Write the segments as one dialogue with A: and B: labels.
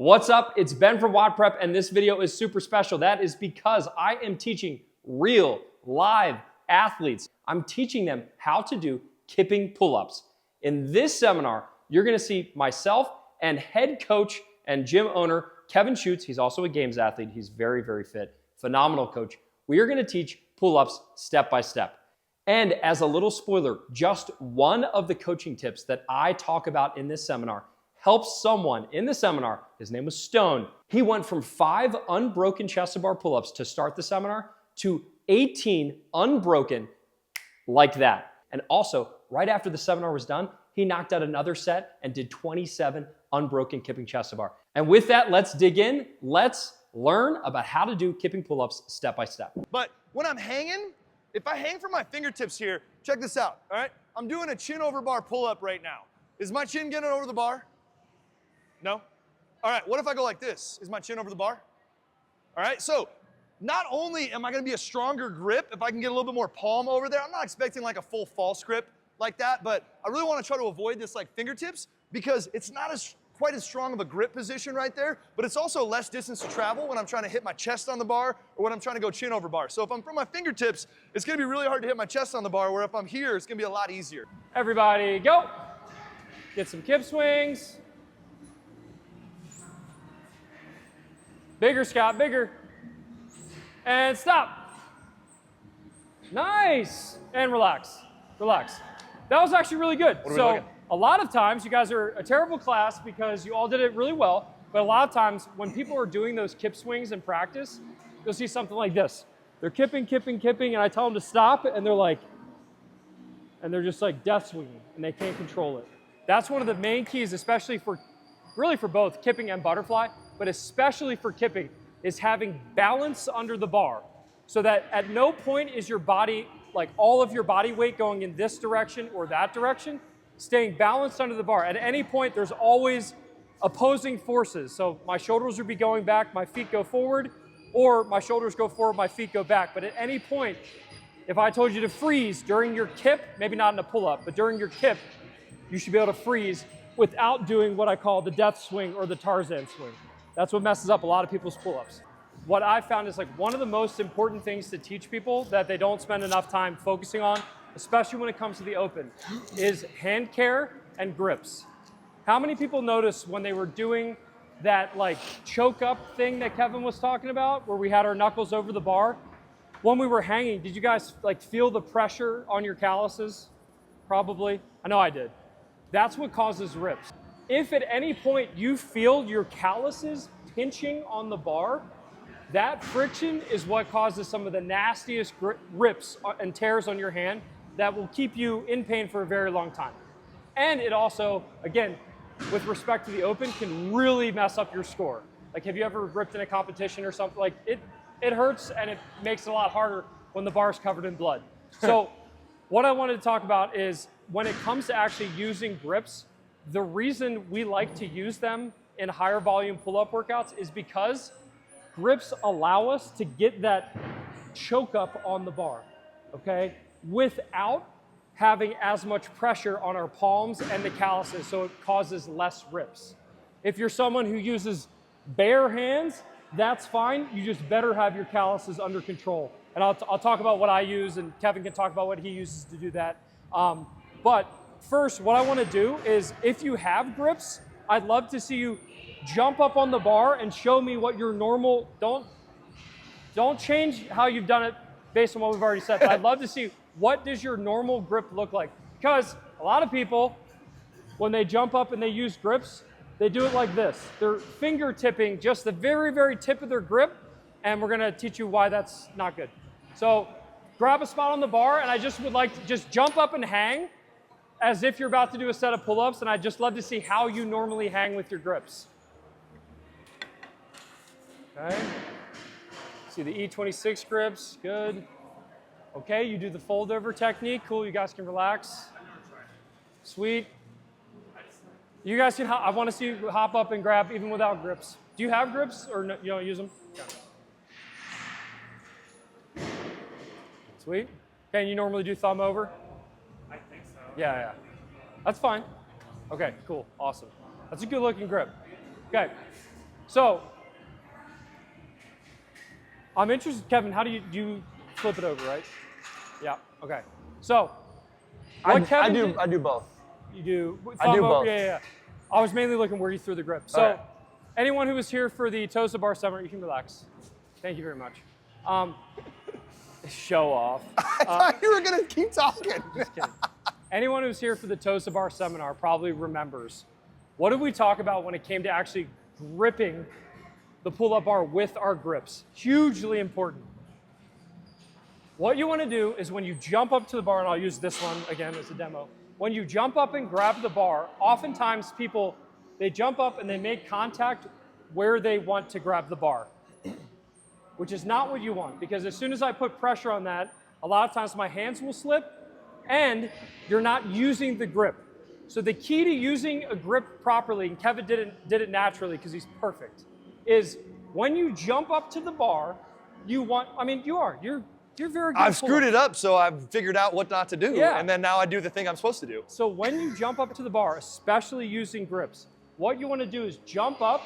A: What's up? It's Ben from WadPrep, and this video is super special. That is because I am teaching real, live athletes. I'm teaching them how to do kipping pull-ups. In this seminar, you're gonna see myself and head coach and gym owner, Kevin Schutz. He's also a games athlete. He's very, very fit, phenomenal coach. We are gonna teach pull-ups step by step. And as a little spoiler, just one of the coaching tips that I talk about in this seminar helps someone in the seminar. His name was Stone. He went from 5 unbroken chest-to-bar pull-ups to start the seminar to 18 unbroken like that. And also, right after the seminar was done, he knocked out another set and did 27 unbroken kipping chest-to-bar. And with that, let's dig in. Let's learn about how to do kipping pull-ups step by step.
B: But when I'm hanging, if I hang from my fingertips here, check this out, all right? I'm doing a chin over bar pull-up right now. Is my chin getting over the bar? No? All right, what if I go like this? Is my chin over the bar? All right, so not only am I gonna be a stronger grip if I can get a little bit more palm over there, I'm not expecting like a full false grip like that, but I really wanna try to avoid this like fingertips because it's not quite as strong of a grip position right there, but it's also less distance to travel when I'm trying to hit my chest on the bar or when I'm trying to go chin over bar. So if I'm from my fingertips, it's gonna be really hard to hit my chest on the bar, where if I'm here, it's gonna be a lot easier.
A: Everybody go. Get some kip swings. Bigger, Scott, bigger. And stop. Nice. And relax, relax. That was actually really good. So a lot of times, you guys are a terrible class because you all did it really well, but a lot of times when people are doing those kip swings in practice, you'll see something like this. They're kipping, kipping, kipping, and I tell them to stop, and they're just like death swinging, and they can't control it. That's one of the main keys, especially really for both kipping and butterfly, but especially for kipping, is having balance under the bar so that at no point is your body, like all of your body weight going in this direction or that direction, staying balanced under the bar. At any point, there's always opposing forces. So my shoulders would be going back, my feet go forward, or my shoulders go forward, my feet go back. But at any point, if I told you to freeze during your kip, maybe not in a pull-up, but during your kip, you should be able to freeze without doing what I call the death swing or the Tarzan swing. That's what messes up a lot of people's pull-ups. What I found is like one of the most important things to teach people that they don't spend enough time focusing on, especially when it comes to the open, is hand care and grips. How many people noticed when they were doing that like choke up thing that Kevin was talking about, where we had our knuckles over the bar? When we were hanging, did you guys like feel the pressure on your calluses? Probably. I know I did. That's what causes rips. If at any point you feel your calluses pinching on the bar, that friction is what causes some of the nastiest rips and tears on your hand that will keep you in pain for a very long time. And it also, again, with respect to the open, can really mess up your score. Like, have you ever ripped in a competition or something? Like, it hurts and it makes it a lot harder when the bar's covered in blood. So what I wanted to talk about is when it comes to actually using grips, the reason we like to use them in higher volume pull-up workouts is because grips allow us to get that choke up on the bar, okay, without having as much pressure on our palms and the calluses, so it causes less rips. If you're someone who uses bare hands, that's fine. You just better have your calluses under control. And I'll talk about what I use, and Kevin can talk about what he uses to do that. But first, what I want to do is, if you have grips, I'd love to see you jump up on the bar and show me what your normal, don't change how you've done it based on what we've already said, but I'd love to see what does your normal grip look like. Because a lot of people, when they jump up and they use grips, they do it like this. They're finger tipping just the very, very tip of their grip, and we're gonna teach you why that's not good. So grab a spot on the bar, and I just would like to just jump up and hang as if you're about to do a set of pull-ups, and I'd just love to see how you normally hang with your grips. Okay. See the E26 grips, good. Okay, you do the fold over technique. Cool, you guys can relax. Sweet. You guys can, I want to see you hop up and grab even without grips. Do you have grips or no, you don't use them? Okay. Sweet. Okay, and you normally do thumb over?
C: I think so.
A: Yeah. That's fine. Okay, cool, awesome. That's a good looking grip. Okay, So I'm interested, Kevin, how do you flip it over, right? Yeah, okay. So what Kevin
B: I do both.
A: You do?
B: I do both.
A: Yeah. I was mainly looking where you threw the grip. So
B: Okay.
A: anyone who was here for the toes to bar seminar, you can relax. Thank you very much. Show off.
B: I thought you were gonna keep talking.
A: Just kidding. Anyone who's here for the toes to bar seminar probably remembers. What did we talk about when it came to actually gripping the pull-up bar with our grips? Hugely important. What you want to do is when you jump up to the bar, and I'll use this one again as a demo. When you jump up and grab the bar, oftentimes people, they jump up and they make contact where they want to grab the bar, which is not what you want, because as soon as I put pressure on that, a lot of times my hands will slip and you're not using the grip. So the key to using a grip properly, and Kevin did it naturally because he's perfect, is when you jump up to the bar, you're very good.
B: I've screwed it up, so I've figured out what not to do.
A: Yeah.
B: And then now I do the thing I'm supposed to do.
A: So when you jump up to the bar, especially using grips, what you want to do is jump up,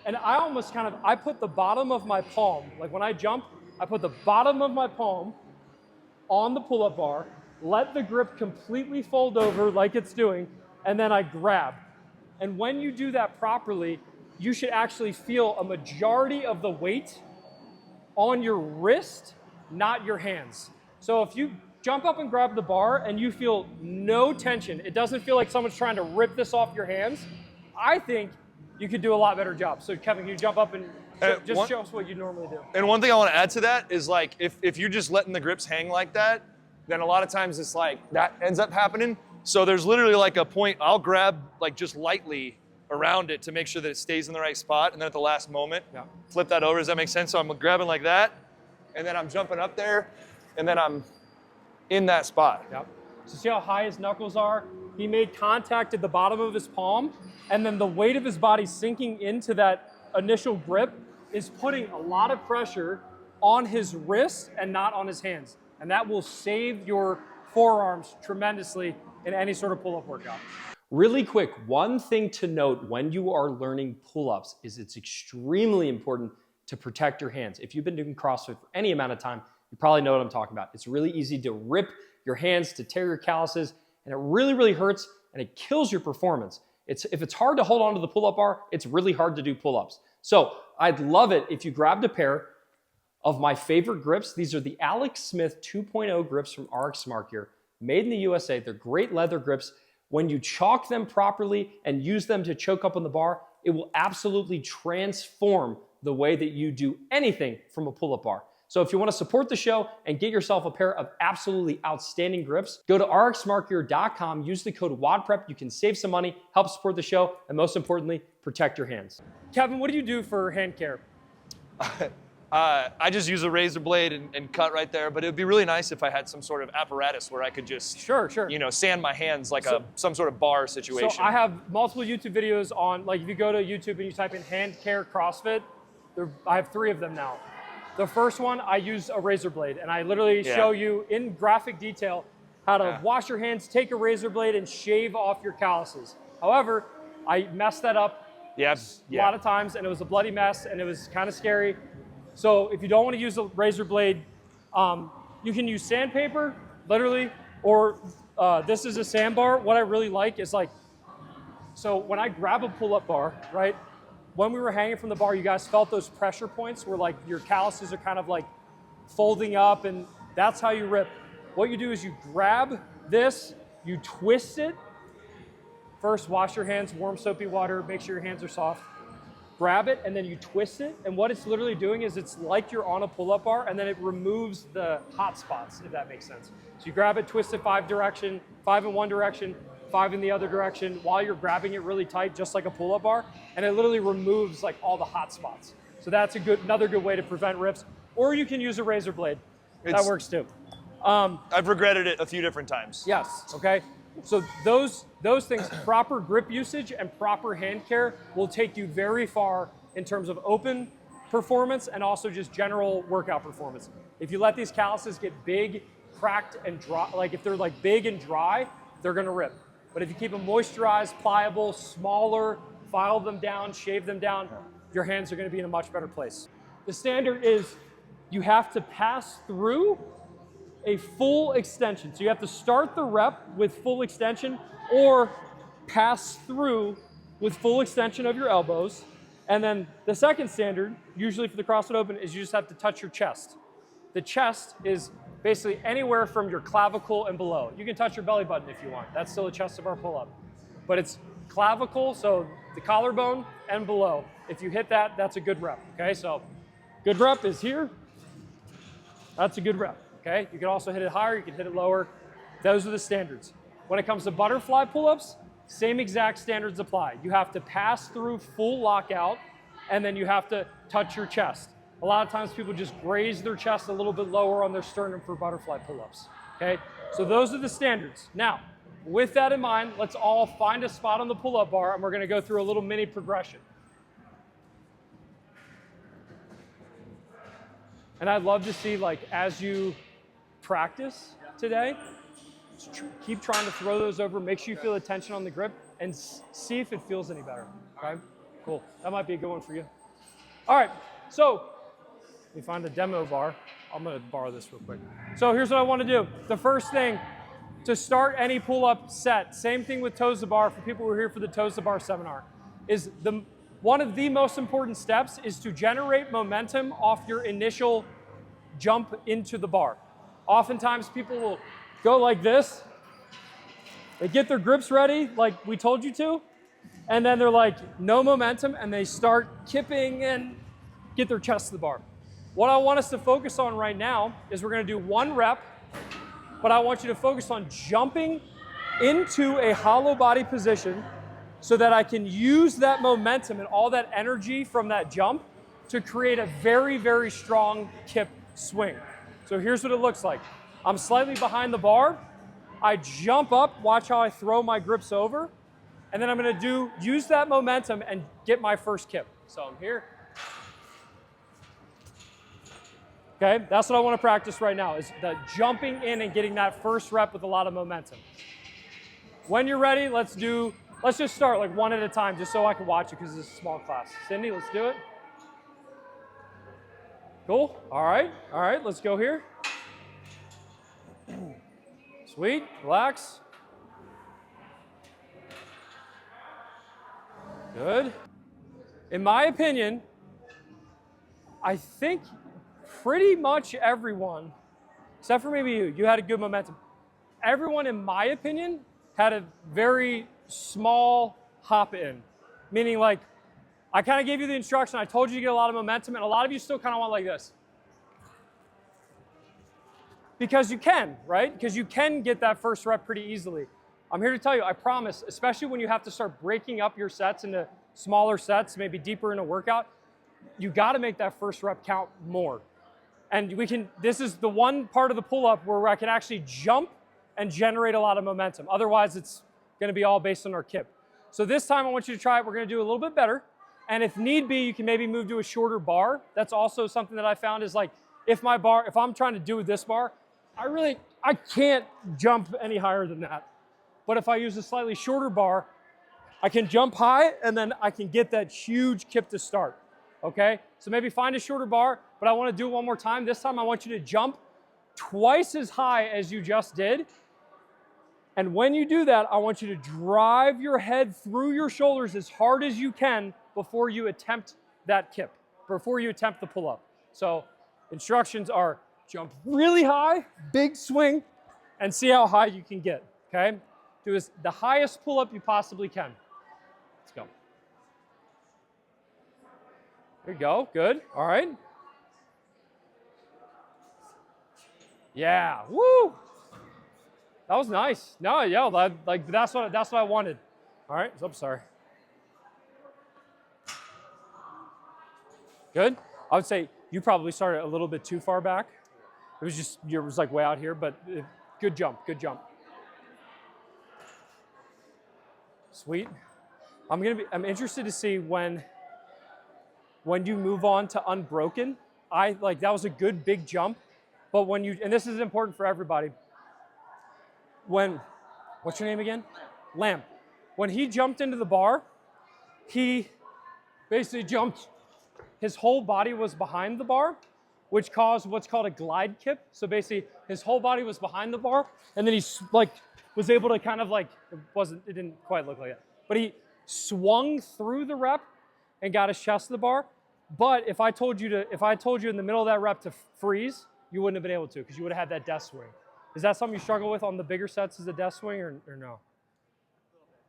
A: and I put the bottom of my palm, like when I jump, I put the bottom of my palm on the pull-up bar, let the grip completely fold over like it's doing, and then I grab. And when you do that properly, you should actually feel a majority of the weight on your wrist, not your hands. So if you jump up and grab the bar and you feel no tension, it doesn't feel like someone's trying to rip this off your hands, I think you could do a lot better job. So Kevin, can you jump up and show us what you normally do?
B: And one thing I want to add to that is like, if you're just letting the grips hang like that, then a lot of times it's like, that ends up happening. So there's literally like a point, I'll grab like just lightly around it to make sure that it stays in the right spot. And then at the last moment, flip that over. Does that make sense? So I'm grabbing like that, and then I'm jumping up there, and then I'm in that spot.
A: Yep. So see how high his knuckles are? He made contact at the bottom of his palm, and then the weight of his body sinking into that initial grip is putting a lot of pressure on his wrist and not on his hands. And that will save your forearms tremendously in any sort of pull-up workout.
C: Really quick, one thing to note when you are learning pull-ups is it's extremely important to protect your hands. If you've been doing CrossFit for any amount of time, you probably know what I'm talking about. It's really easy to rip your hands, to tear your calluses, and it really, really hurts, and it kills your performance. If it's hard to hold on to the pull-up bar, it's really hard to do pull-ups. So I'd love it if you grabbed a pair of my favorite grips. These are the Alex Smith 2.0 grips from RX Smart Gear, made in the USA. They're great leather grips. When you chalk them properly and use them to choke up on the bar, it will absolutely transform the way that you do anything from a pull-up bar. So if you want to support the show and get yourself a pair of absolutely outstanding grips, go to rxsmartgear.com, use the code WADPREP. You can save some money, help support the show, and most importantly, protect your hands.
A: Kevin, what do you do for hand care?
B: I just use a razor blade and cut right there, but it would be really nice if I had some sort of apparatus where I could just,
A: Sure.
B: sand my hands like some sort of bar situation.
A: So I have multiple YouTube videos on, like if you go to YouTube and you type in hand care CrossFit, I have 3 of them now. The first one, I use a razor blade, and I literally show you in graphic detail how to wash your hands, take a razor blade, and shave off your calluses. However, I messed that up a lot of times, and it was a bloody mess, and it was kind of scary. So if you don't want to use a razor blade, you can use sandpaper, literally, or this is a sandbar. What I really like is so when I grab a pull-up bar, right? When we were hanging from the bar, you guys felt those pressure points where like your calluses are kind of like folding up, and that's how you rip. What you do is you grab this, you twist it. First, wash your hands, warm soapy water, make sure your hands are soft. Grab it, and then you twist it, and what it's literally doing is it's like you're on a pull-up bar, and then it removes the hot spots, if that makes sense. So you grab it, twist it 5 in one direction, 5 in the other direction, while you're grabbing it really tight, just like a pull-up bar, and it literally removes like all the hot spots. So that's another good way to prevent rips. Or you can use a razor blade. That works too.
B: I've regretted it a few different times.
A: Yes, okay. So those things, proper grip usage and proper hand care will take you very far in terms of open performance and also just general workout performance. If you let these calluses get big, cracked, and dry, like if they're like big and dry, they're gonna rip. But if you keep them moisturized, pliable, smaller, file them down, shave them down, your hands are gonna be in a much better place. The standard is you have to pass through a full extension. So you have to start the rep with full extension or pass through with full extension of your elbows. And then the second standard, usually for the CrossFit Open, is you just have to touch your chest. The chest is basically anywhere from your clavicle and below. You can touch your belly button if you want. That's still a chest to bar pull-up. But it's clavicle, so the collarbone and below. If you hit that, that's a good rep, okay? So good rep is here. That's a good rep, okay? You can also hit it higher, you can hit it lower. Those are the standards. When it comes to butterfly pull-ups, same exact standards apply. You have to pass through full lockout, and then you have to touch your chest. A lot of times people just graze their chest a little bit lower on their sternum for butterfly pull-ups, okay? So those are the standards. Now, with that in mind, let's all find a spot on the pull-up bar, and we're gonna go through a little mini progression. And I'd love to see, like, as you practice today, keep trying to throw those over, make sure you feel the tension on the grip, and see if it feels any better, okay? Cool, that might be a good one for you. All right, so, let me find a demo bar. I'm gonna borrow this real quick. So here's what I wanna do. The first thing, to start any pull-up set, same thing with toes to bar for people who are here for the toes to bar seminar, is one of the most important steps is to generate momentum off your initial jump into the bar. Oftentimes people will go like this, they get their grips ready like we told you to, and then they're like, no momentum, and they start kipping and get their chest to the bar. What I want us to focus on right now is we're gonna do one rep, but I want you to focus on jumping into a hollow body position so that I can use that momentum and all that energy from that jump to create a very, very strong kip swing. So here's what it looks like. I'm slightly behind the bar. I jump up, watch how I throw my grips over, and then I'm gonna use that momentum and get my first kip. So I'm here. Okay, that's what I wanna practice right now, is the jumping in and getting that first rep with a lot of momentum. When you're ready, let's just start like one at a time just so I can watch it because it's a small class. Cindy, let's do it. Cool, all right, let's go here. Sweet, relax. Good. In my opinion, I think pretty much everyone, except for maybe you had a good momentum. Everyone, in my opinion, had a very small hop in, meaning like, I kind of gave you the instruction, I told you to get a lot of momentum, and a lot of you still kind of want like this. Because you can, right? Because you can get that first rep pretty easily. I'm here to tell you, I promise, especially when you have to start breaking up your sets into smaller sets, maybe deeper in a workout, you gotta make that first rep count more. And this is the one part of the pull-up where I can actually jump and generate a lot of momentum. Otherwise, it's gonna be all based on our kip. So this time I want you to try it. We're gonna do a little bit better. And if need be, you can maybe move to a shorter bar. That's also something that I found is like, if I'm trying to do this bar, I can't jump any higher than that. But if I use a slightly shorter bar, I can jump high and then I can get that huge kip to start, okay? So maybe find a shorter bar, but I wanna do it one more time. This time I want you to jump twice as high as you just did. And when you do that, I want you to drive your head through your shoulders as hard as you can before you attempt that kip, before you attempt the pull-up. So instructions are jump really high, big swing, and see how high you can get, okay? Do the highest pull-up you possibly can. Let's go. There you go, good, all right. Yeah, woo! That was nice. No, yeah, that's what I wanted. All right, I'm sorry. Good. I would say you probably started a little bit too far back. It was like way out here, but good jump, good jump. Sweet. I'm interested to see when you move on to unbroken. That was a good big jump, but and this is important for everybody. What's your name again? Lamp. When he jumped into the bar, he basically jumped his whole body was behind the bar, which caused what's called a glide kip. So basically, his whole body was behind the bar, and then he like was able to kind of like, it didn't quite look like that, but he swung through the rep and got his chest to the bar. But if I told you in the middle of that rep to freeze, you wouldn't have been able to, because you would have had that death swing. Is that something you struggle with on the bigger sets, is a death swing, or no?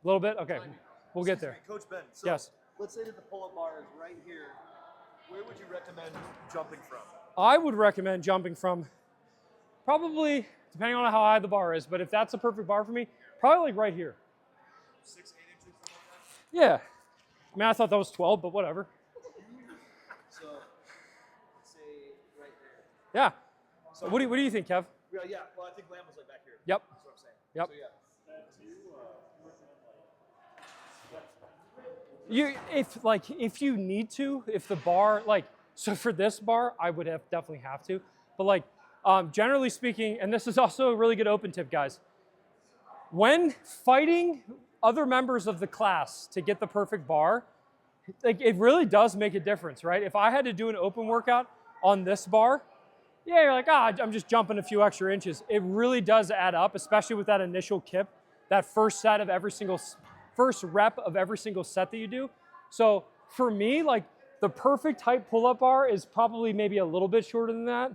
A: A little bit? Okay, we'll get there.
B: Coach Ben, so
A: Yes.
B: let's say that the pull-up bar is right here. Where would you recommend jumping from?
A: I would recommend jumping from probably, depending on how high the bar is, but if that's a perfect bar for me, probably like right here.
B: 6, 8 inches, something like that?
A: Yeah. I mean, I thought that was 12, but whatever.
B: So, let's say right there.
A: Yeah. So what do you think, Kev?
B: Yeah, well, I think Lamb was like back here.
A: Yep.
B: That's what I'm saying.
A: Yep.
B: So, yeah.
A: If you need to, if the bar, so for this bar, I would definitely have to. But generally speaking, and this is also a really good open tip, guys. When fighting other members of the class to get the perfect bar, it really does make a difference, right? If I had to do an open workout on this bar, yeah, you're like, I'm just jumping a few extra inches. It really does add up, especially with that initial kip, that first rep of every single set that you do. So for me, the perfect height pull-up bar is probably maybe a little bit shorter than that.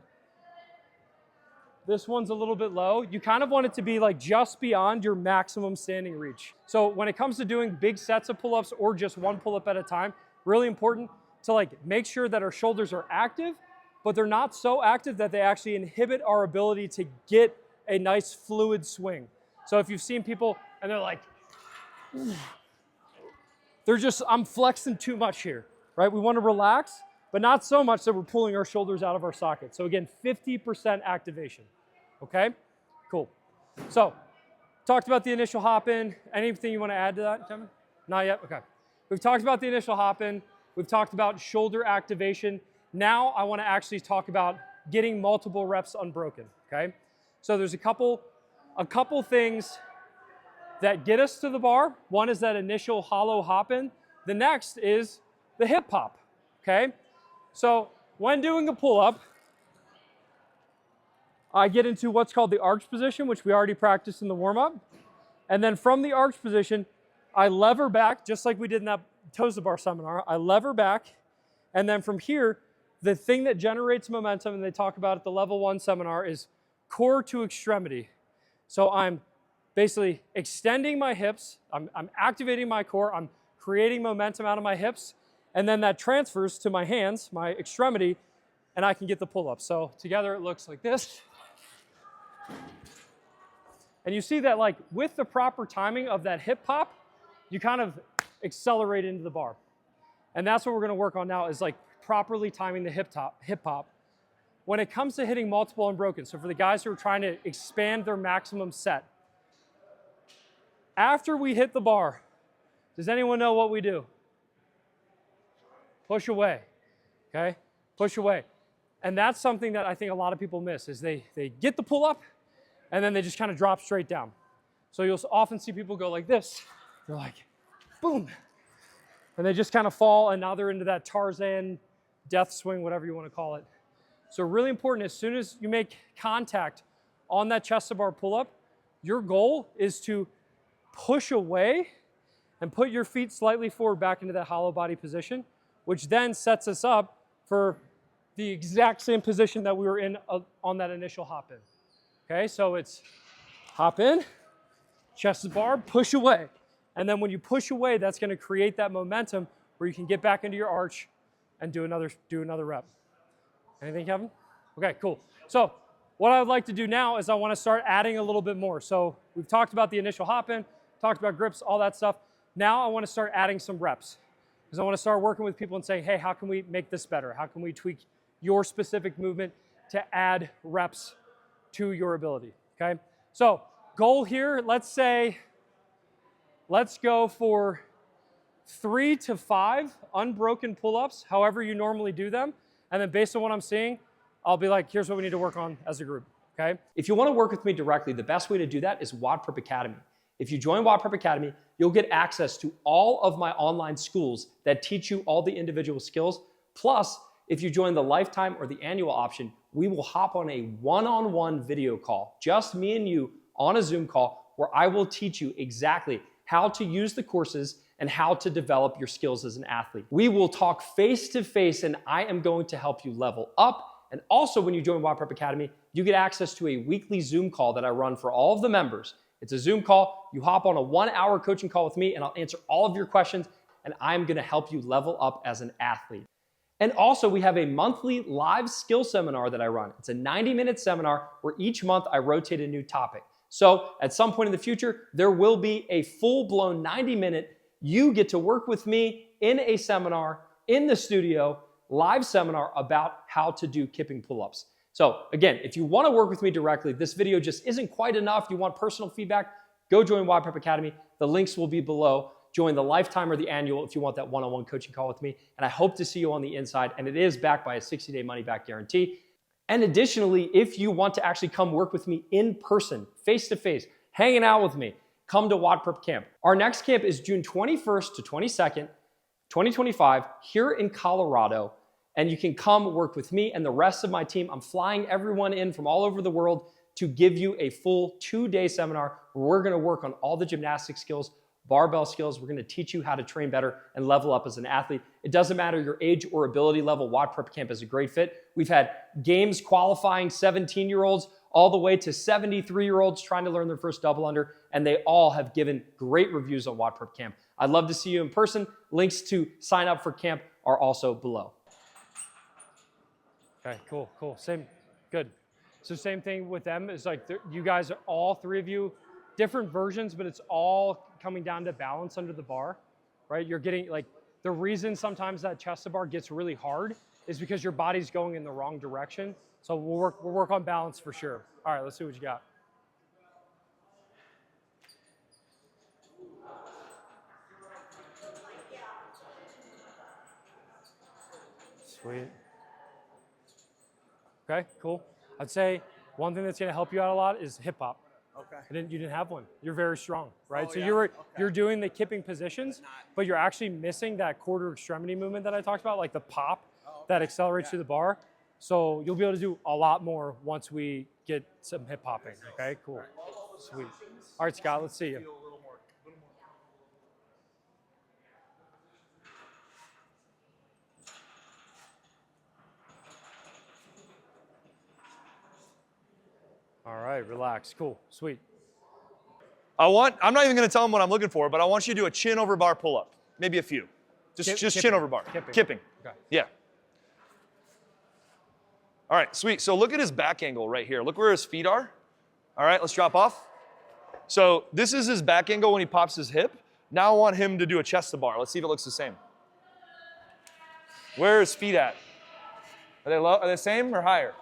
A: This one's a little bit low. You kind of want it to be just beyond your maximum standing reach. So when it comes to doing big sets of pull-ups or just one pull-up at a time, really important to make sure that our shoulders are active, but they're not so active that they actually inhibit our ability to get a nice fluid swing. So if you've seen people and they're like, I'm flexing too much here, right? We want to relax, but not so much that we're pulling our shoulders out of our socket. So again, 50% activation, okay? Cool. So, talked about the initial hop in. Anything you want to add to that, Kevin? Not yet? Okay. We've talked about the initial hop in. We've talked about shoulder activation. Now I want to actually talk about getting multiple reps unbroken, okay? So there's a couple things that get us to the bar. One is that initial hollow hop in. The next is the hip hop, okay? So when doing a pull-up, I get into what's called the arch position, which we already practiced in the warm-up. And then from the arch position, I lever back, just like we did in that toes to bar seminar. I lever back, and then from here, the thing that generates momentum, and they talk about at the level 1 seminar, is core to extremity. So I'm basically extending my hips, I'm activating my core, I'm creating momentum out of my hips, and then that transfers to my hands, my extremity, and I can get the pull-up. So together it looks like this. And you see that with the proper timing of that hip hop, you kind of accelerate into the bar. And that's what we're gonna work on now, is properly timing the hip hop. When it comes to hitting multiple unbroken, so for the guys who are trying to expand their maximum set, after we hit the bar, does anyone know what we do? Push away, okay? Push away. And that's something that I think a lot of people miss, is they get the pull-up, and then they just kind of drop straight down. So you'll often see people go like this. They're like, boom. And they just kind of fall, and now they're into that Tarzan death swing, whatever you want to call it. So really important, as soon as you make contact on that chest to bar pull-up, your goal is to push away and put your feet slightly forward back into that hollow body position, which then sets us up for the exact same position that we were in on that initial hop in. Okay, so it's hop in, chest to bar, push away. And then when you push away, that's gonna create that momentum where you can get back into your arch and do another rep. Anything, Kevin? Okay, cool. So what I would like to do now is I wanna start adding a little bit more. So we've talked about the initial hop in, talked about grips, all that stuff. Now I wanna start adding some reps, because I wanna start working with people and saying, hey, how can we make this better? How can we tweak your specific movement to add reps to your ability, okay? So goal here, let's go for 3 to 5 unbroken pull-ups, however you normally do them. And then based on what I'm seeing, I'll be like, here's what we need to work on as a group, okay?
C: If you want to work with me directly, the best way to do that is WODprep Academy. If you join WadPrep Academy, you'll get access to all of my online schools that teach you all the individual skills Plus, if you join the lifetime or the annual option, we will hop on a one-on-one video call, just me and you on a Zoom call, where I will teach you exactly how to use the courses and how to develop your skills as an athlete. We will talk face to face, and I am going to help you level up. And also, when you join WODprep Academy, you get access to a weekly Zoom call that I run for all of the members. It's a Zoom call. You hop on a 1-hour coaching call with me, and I'll answer all of your questions, and I'm gonna help you level up as an athlete. And also, we have a monthly live skill seminar that I run. It's a 90-minute seminar where each month I rotate a new topic. So at some point in the future, there will be a full-blown 90-minute, you get to work with me in a seminar, in the studio, live seminar about how to do kipping pull-ups. So again, if you want to work with me directly, this video just isn't quite enough, you want personal feedback, go join WODprep Academy. The links will be below. Join the lifetime or the annual if you want that one-on-one coaching call with me. And I hope to see you on the inside. And it is backed by a 60-day money-back guarantee. And additionally, if you want to actually come work with me in person, face-to-face, hanging out with me, come to WadPrep Camp. Our next camp is June 21st to 22nd, 2025, here in Colorado. And you can come work with me and the rest of my team. I'm flying everyone in from all over the world to give you a full 2-day seminar where we're gonna work on all the gymnastic skills, barbell skills. We're gonna teach you how to train better and level up as an athlete. It doesn't matter your age or ability level, WODprep Camp is a great fit. We've had games qualifying 17-year-olds all the way to 73-year-olds trying to learn their first double under, and they all have given great reviews on WODprep Camp. I'd love to see you in person. Links to sign up for camp are also below.
A: Okay, cool. Same, good. So same thing with them is like you guys are all three of you, different versions, but it's all coming down to balance under the bar, right? You're getting like, the reason sometimes that chest to bar gets really hard is because your body's going in the wrong direction. So we'll work on balance for sure. All right, let's see what you got. Sweet. Okay, cool. I'd say one thing that's gonna help you out a lot is hip hop.
D: Okay.
A: You didn't have one. You're very strong, right?
D: Oh,
A: so
D: yeah?
A: you're doing the kipping positions, but you're actually missing that quarter extremity movement that I talked about, like the pop that accelerates through the bar. So you'll be able to do a lot more once we get some hip hopping. Okay, cool. Sweet. All right, Scott, let's see you. All right, relax. Cool, sweet.
B: I'm not even gonna tell them what I'm looking for, but I want you to do a chin over bar pull-up. Maybe a few. Just
A: Kipping.
B: chin over bar. Kipping.
A: Okay.
B: Yeah. All right, sweet. So look at his back angle right here. Look where his feet are. All right, let's drop off. So this is his back angle when he pops his hip. Now I want him to do a chest to bar. Let's see if it looks the same. Where are his feet at? Are they low? Are they the same or higher?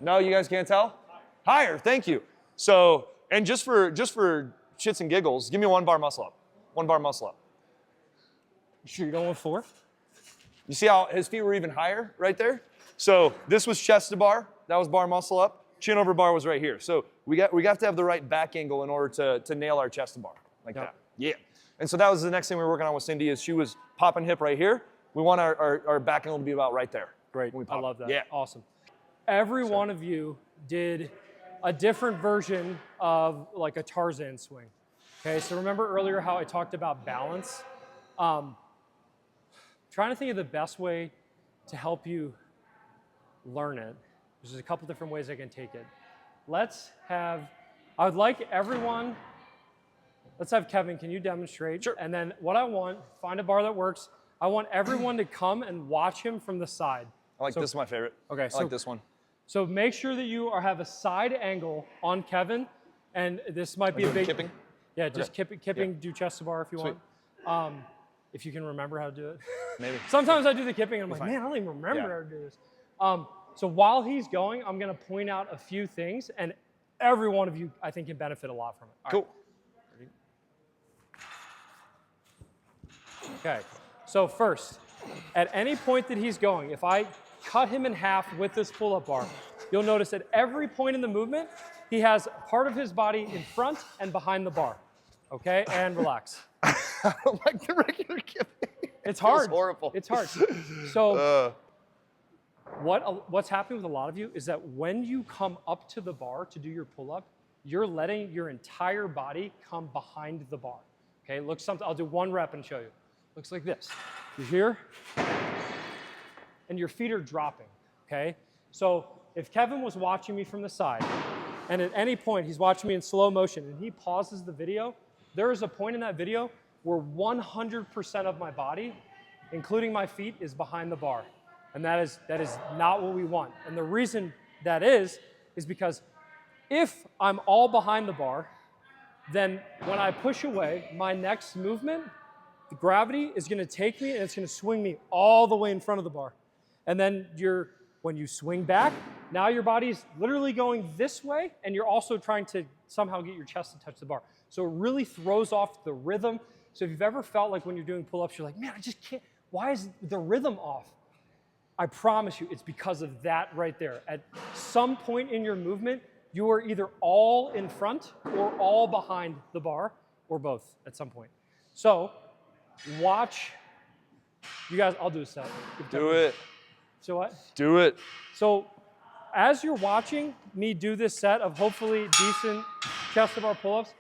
B: No, you guys can't tell? Higher, thank you. So, and just for shits and giggles, give me 1 bar muscle up. 1 bar muscle up.
A: You sure you're going with 4?
B: You see how his feet were even higher right there? So this was chest to bar, that was bar muscle up. Chin over bar was right here. So we have to have the right back angle in order to nail our chest to bar, like that. Yeah. And so that was the next thing we were working on with Cindy is she was popping hip right here. We want our back angle to be about right there.
A: Great, I love that.
B: Yeah.
A: Awesome. Every one of you did a different version of like a Tarzan swing. Okay, so remember earlier how I talked about balance? Trying to think of the best way to help you learn it. There's a couple different ways I can take it. I would like everyone, let's have Kevin, can you demonstrate?
B: Sure.
A: And then what I want, find a bar that works. I want everyone to come and watch him from the side.
B: I like this is my favorite.
A: Okay,
B: I like this one.
A: So make sure that you have a side angle on Kevin, and this might be a big
B: kipping.
A: Yeah, just
B: Okay.
A: kipping. Do chest to bar if you
B: Sweet.
A: want. If you can remember how to do it.
B: Maybe.
A: Sometimes I do the kipping, and I'm like,
B: fine.
A: man, I don't even remember
B: Yeah.
A: how to do this. So while he's going, I'm going to point out a few things, and every one of you, I think, can benefit a lot from it. All
B: Cool.
A: right. Okay. So first, at any point that he's going, if I cut him in half with this pull-up bar, you'll notice at every point in the movement, he has part of his body in front and behind the bar. Okay, and relax.
B: I don't like the regular kipping.
A: It's hard.
B: Feels horrible.
A: It's hard. So what's happening with a lot of you is that when you come up to the bar to do your pull-up, you're letting your entire body come behind the bar. Okay, looks something. I'll do 1 rep and show you. Looks like this. You're here, and your feet are dropping. Okay, so if Kevin was watching me from the side, and at any point he's watching me in slow motion, and he pauses the video, there is a point in that video where 100% of my body, including my feet, is behind the bar. And that is not what we want. And the reason that is because if I'm all behind the bar, then when I push away, my next movement, the gravity is gonna take me and it's gonna swing me all the way in front of the bar. And then when you swing back, now your body's literally going this way and you're also trying to somehow get your chest to touch the bar. So it really throws off the rhythm. So if you've ever felt like when you're doing pull-ups, you're like, man, I just can't, why is the rhythm off? I promise you, it's because of that right there. At some point in your movement, you are either all in front or all behind the bar, or both at some point. So watch, you guys, I'll do a set.
B: Do it.
A: So what?
B: Do it.
A: So as you're watching me do this set of hopefully decent chest to bar pull-ups,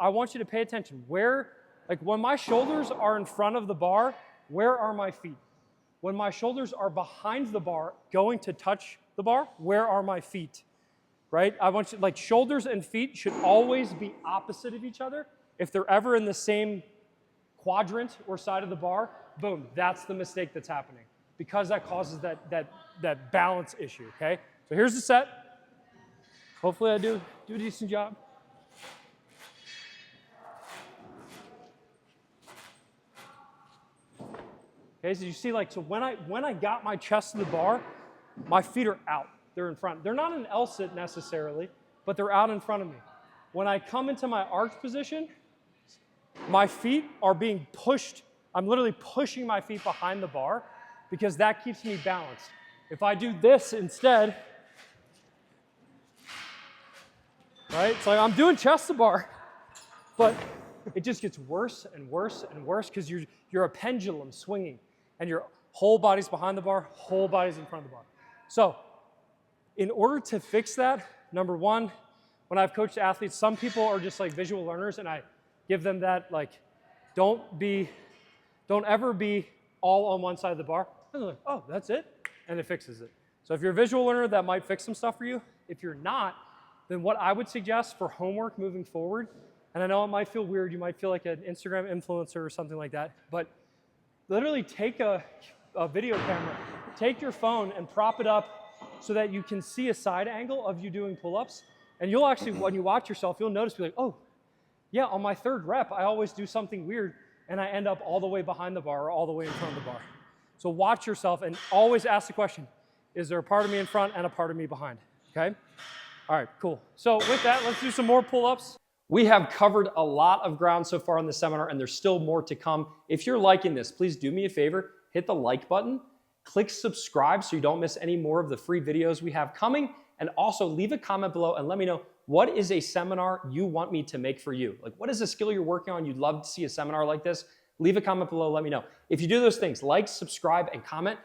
A: I want you to pay attention. Like when my shoulders are in front of the bar, where are my feet? When my shoulders are behind the bar, going to touch the bar, where are my feet? Right? I want you, like shoulders and feet should always be opposite of each other. If they're ever in the same quadrant or side of the bar, boom, that's the mistake that's happening. Because that causes that balance issue, okay? So here's the set. Hopefully I do a decent job. Okay, so you see, like, so when I got my chest to the bar, my feet are out. They're in front. They're not an L sit necessarily, but they're out in front of me. When I come into my arch position, my feet are being pushed. I'm literally pushing my feet behind the bar because that keeps me balanced. If I do this instead, right? It's like I'm doing chest to bar, but it just gets worse and worse and worse because you're a pendulum swinging and your whole body's behind the bar, whole body's in front of the bar. So in order to fix that, number one, when I've coached athletes, some people are just like visual learners and I give them that, like, don't ever be all on one side of the bar. And they're like, oh, that's it? And it fixes it. So if you're a visual learner, that might fix some stuff for you. If you're not, then what I would suggest for homework moving forward, and I know it might feel weird, you might feel like an Instagram influencer or something like that, but literally take a video camera, take your phone and prop it up so that you can see a side angle of you doing pull-ups. And you'll actually, when you watch yourself, you'll notice, be like, oh, yeah, on my third rep, I always do something weird and I end up all the way behind the bar or all the way in front of the bar. So watch yourself and always ask the question, is there a part of me in front and a part of me behind, okay? All right, cool. So with that, let's do some more pull-ups. We have covered a lot of ground so far in the seminar and there's still more to come. If you're liking this, please do me a favor, hit the like button, click subscribe so you don't miss any more of the free videos we have coming, and also leave a comment below and let me know what is a seminar you want me to make for you. Like, what is a skill you're working on you'd love to see a seminar like this? Leave a comment below, let me know. If you do those things, like, subscribe, and comment,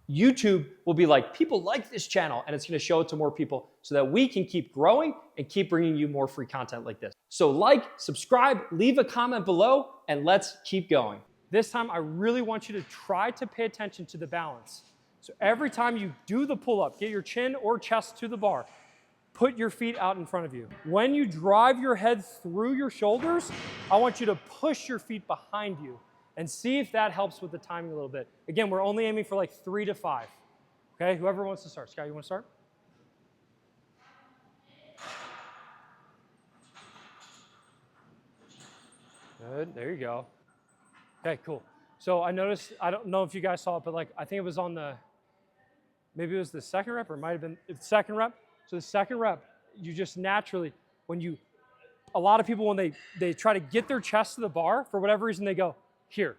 A: YouTube will be like, people like this channel, and it's gonna show it to more people so that we can keep growing and keep bringing you more free content like this. So like, subscribe, leave a comment below, and let's keep going. This time, I really want you to try to pay attention to the balance. So every time you do the pull-up, get your chin or chest to the bar, put your feet out in front of you. When you drive your head through your shoulders, I want you to push your feet behind you and see if that helps with the timing a little bit. Again, we're only aiming for like 3 to 5. Okay, whoever wants to start. Scott, you want to start? Good, there you go. Okay, cool. So I noticed, I don't know if you guys saw it, but like, I think it was on maybe it was the second rep or it might have been the second rep. So the second rep, you just naturally, a lot of people, when they try to get their chest to the bar, for whatever reason, they go here,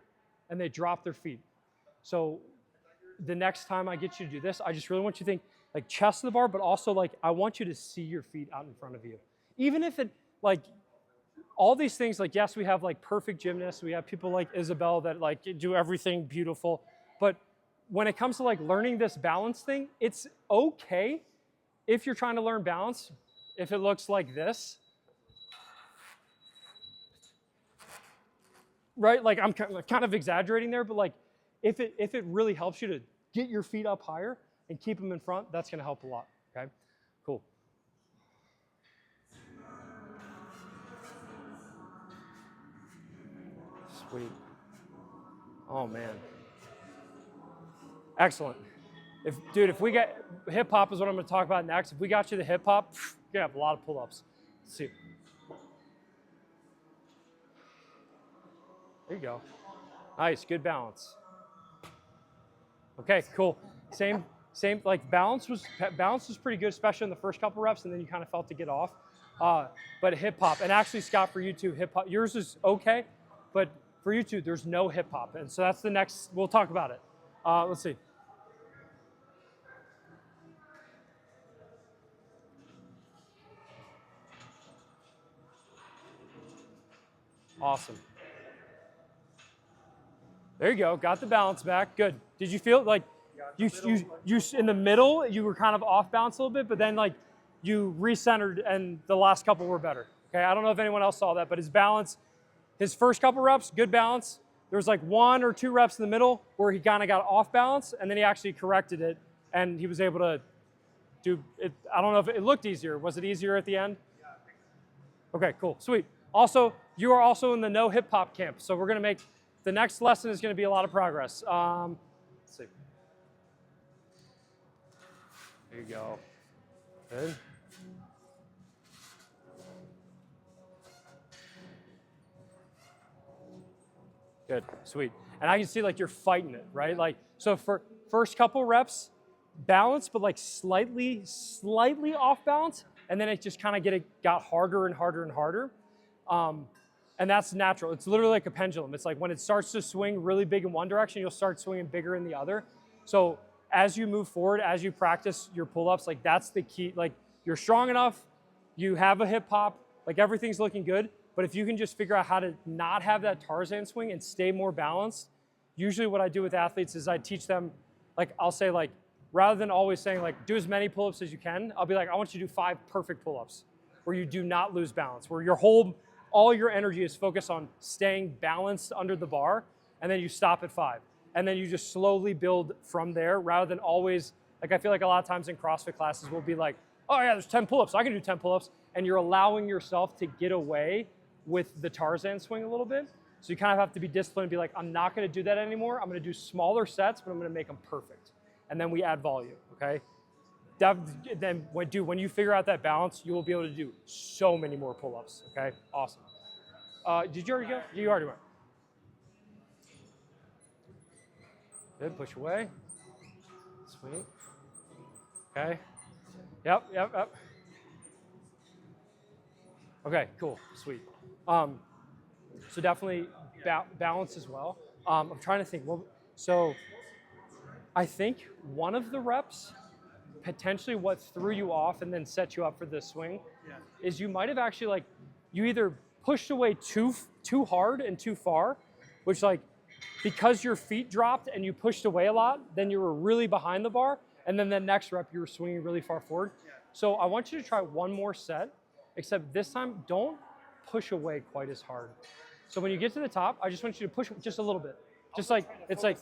A: and they drop their feet. So the next time I get you to do this, I just really want you to think like chest to the bar, but also like, I want you to see your feet out in front of you. Even if it, like, all these things, like, yes, we have like perfect gymnasts. We have people like Isabel that like do everything beautiful. But when it comes to like learning this balance thing, it's okay if you're trying to learn balance, if it looks like this. Right, like I'm kind of exaggerating there, but like if it really helps you to get your feet up higher and keep them in front, that's gonna help a lot, okay? Cool. Sweet. Oh man. Excellent. Dude, if we get, hip hop is what I'm gonna talk about next. If we got you the hip hop, you're gonna have a lot of pull-ups. Let's see. There you go. Nice, good balance. Okay, cool. Same, like balance was pretty good, especially in the first couple reps, and then you kind of felt to get off. But hip hop, and actually Scott, for you too, hip hop, yours is okay, but for you two, there's no hip hop. And so that's the next, we'll talk about it. Let's see. Awesome. There you go, got the balance back, good. Did you feel like you in the middle, you were kind of off balance a little bit, but then like you recentered and the last couple were better. Okay, I don't know if anyone else saw that, but his balance, his first couple reps, good balance. There was like 1 or 2 reps in the middle where he kind of got off balance, and then he actually corrected it, and he was able to do it. I don't know if it looked easier. Was it easier at the end? Yeah, I think so. Okay, cool, sweet. Also, you are also in the no hip hop camp, so we're gonna make, the next lesson is gonna be a lot of progress. Let's see. There you go. Good. Good, sweet. And I can see like you're fighting it, right? Like, so for first couple reps, balance, but like slightly off balance, and then it just kind of got harder and harder and harder. And that's natural. It's literally like a pendulum. It's like when it starts to swing really big in one direction, you'll start swinging bigger in the other. So as you move forward, as you practice your pull-ups, like that's the key. Like you're strong enough, you have a hip hop, like everything's looking good. But if you can just figure out how to not have that Tarzan swing and stay more balanced, usually what I do with athletes is I teach them, like I'll say like, rather than always saying like, do as many pull-ups as you can, I'll be like, I want you to do 5 perfect pull-ups where you do not lose balance, where all your energy is focused on staying balanced under the bar, and then you stop at 5. And then you just slowly build from there rather than always, like I feel like a lot of times in CrossFit classes we'll be like, oh yeah, there's 10 pull-ups, I can do 10 pull-ups, and you're allowing yourself to get away with the Tarzan swing a little bit. So you kind of have to be disciplined and be like, I'm not gonna do that anymore, I'm gonna do smaller sets, but I'm gonna make them perfect. And then we add volume, okay? Then when you figure out that balance, you will be able to do so many more pull-ups, okay? Awesome. Did you already go? You already went. Good, push away. Sweet. Okay. Yep. Okay, cool, sweet. So definitely balance as well. I'm trying to think, so I think one of the reps, potentially what threw you off and then set you up for this swing, is you might have actually like, you either pushed away too hard and too far, which like, because your feet dropped and you pushed away a lot, then you were really behind the bar, and then the next rep you were swinging really far forward. So I want you to try one more set, except this time don't push away quite as hard. So when you get to the top, I just want you to push just a little bit. Just like, it's like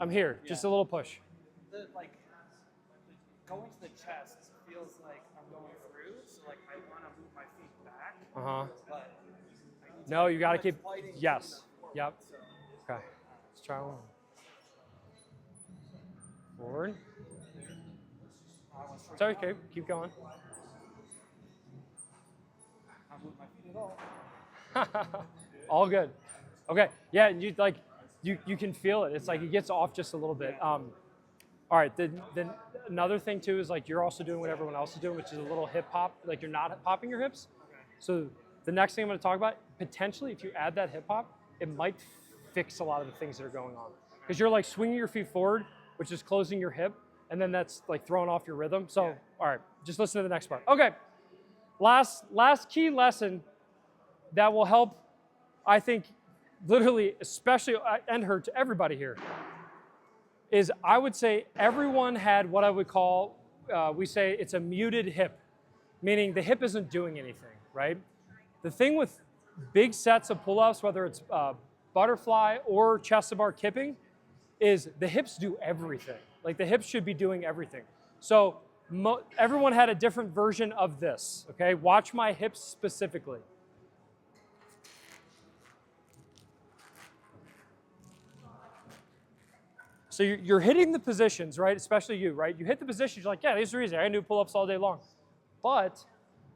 A: I'm here, just a little push.
D: Like going to the chest feels like I'm going through, so like I want to move my feet back. But
A: no, you got to keep, yes, yep. Okay, let's try one. Forward. It's okay, keep going.
D: Not move my feet at all.
A: All good. Okay, yeah, and you can feel it. It's like it gets off just a little bit. All right, then another thing too is like you're also doing what everyone else is doing, which is a little hip hop, like you're not popping your hips. So the next thing I'm gonna talk about, potentially if you add that hip hop, it might fix a lot of the things that are going on. Because you're like swinging your feet forward, which is closing your hip, and then that's like throwing off your rhythm. So, all right, just listen to the next part. Okay, last key lesson that will help, I think, literally, especially, and hurt to everybody here, is I would say everyone had what I would call, we say it's a muted hip, meaning the hip isn't doing anything, right? The thing with big sets of pull-ups, whether it's butterfly or chest to bar kipping, is the hips do everything. Like the hips should be doing everything. So everyone had a different version of this, okay? Watch my hips specifically. So you're hitting the positions, right? Especially you, right? You hit the positions, you're like, yeah, these are easy. I can do pull-ups all day long. But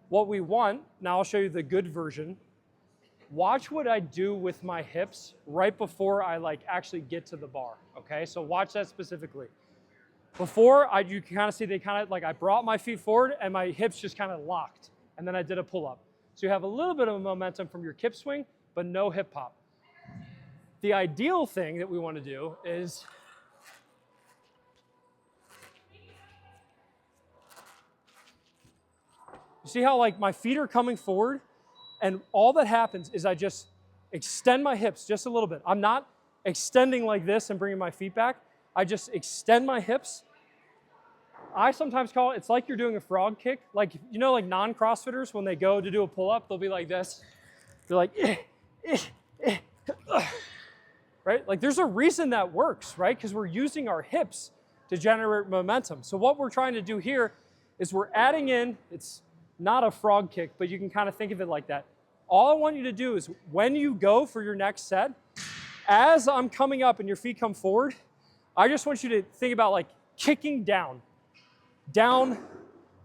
A: what we want, now I'll show you the good version. Watch what I do with my hips right before I like actually get to the bar, okay? So watch that specifically. Before, you can kind of see they kind of, like I brought my feet forward and my hips just kind of locked, and then I did a pull-up. So you have a little bit of momentum from your kip swing, but no hip hop. The ideal thing that we want to do is you see how like my feet are coming forward, and all that happens is I just extend my hips just a little bit. I'm not extending like this and bringing my feet back. I just extend my hips. I sometimes call it, it's like you're doing a frog kick. Like, you know, like non-CrossFitters, when they go to do a pull-up, they'll be like this. They're like, right? Like there's a reason that works, right? Because we're using our hips to generate momentum. So what we're trying to do here is we're adding in, it's not a frog kick, but you can kind of think of it like that. All I want you to do is when you go for your next set, as I'm coming up and your feet come forward, I just want you to think about like kicking down,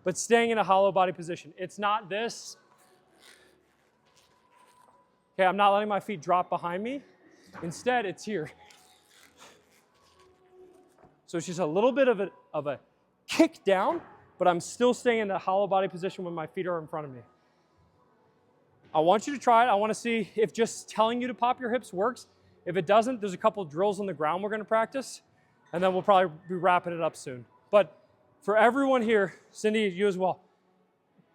A: but staying in a hollow body position. It's not this. Okay, I'm not letting my feet drop behind me. Instead, it's here. So it's just a little bit of a kick down, but I'm still staying in the hollow body position when my feet are in front of me. I want you to try it. I want to see if just telling you to pop your hips works. If it doesn't, there's a couple of drills on the ground we're going to practice, and then we'll probably be wrapping it up soon. But for everyone here, Cindy, you as well,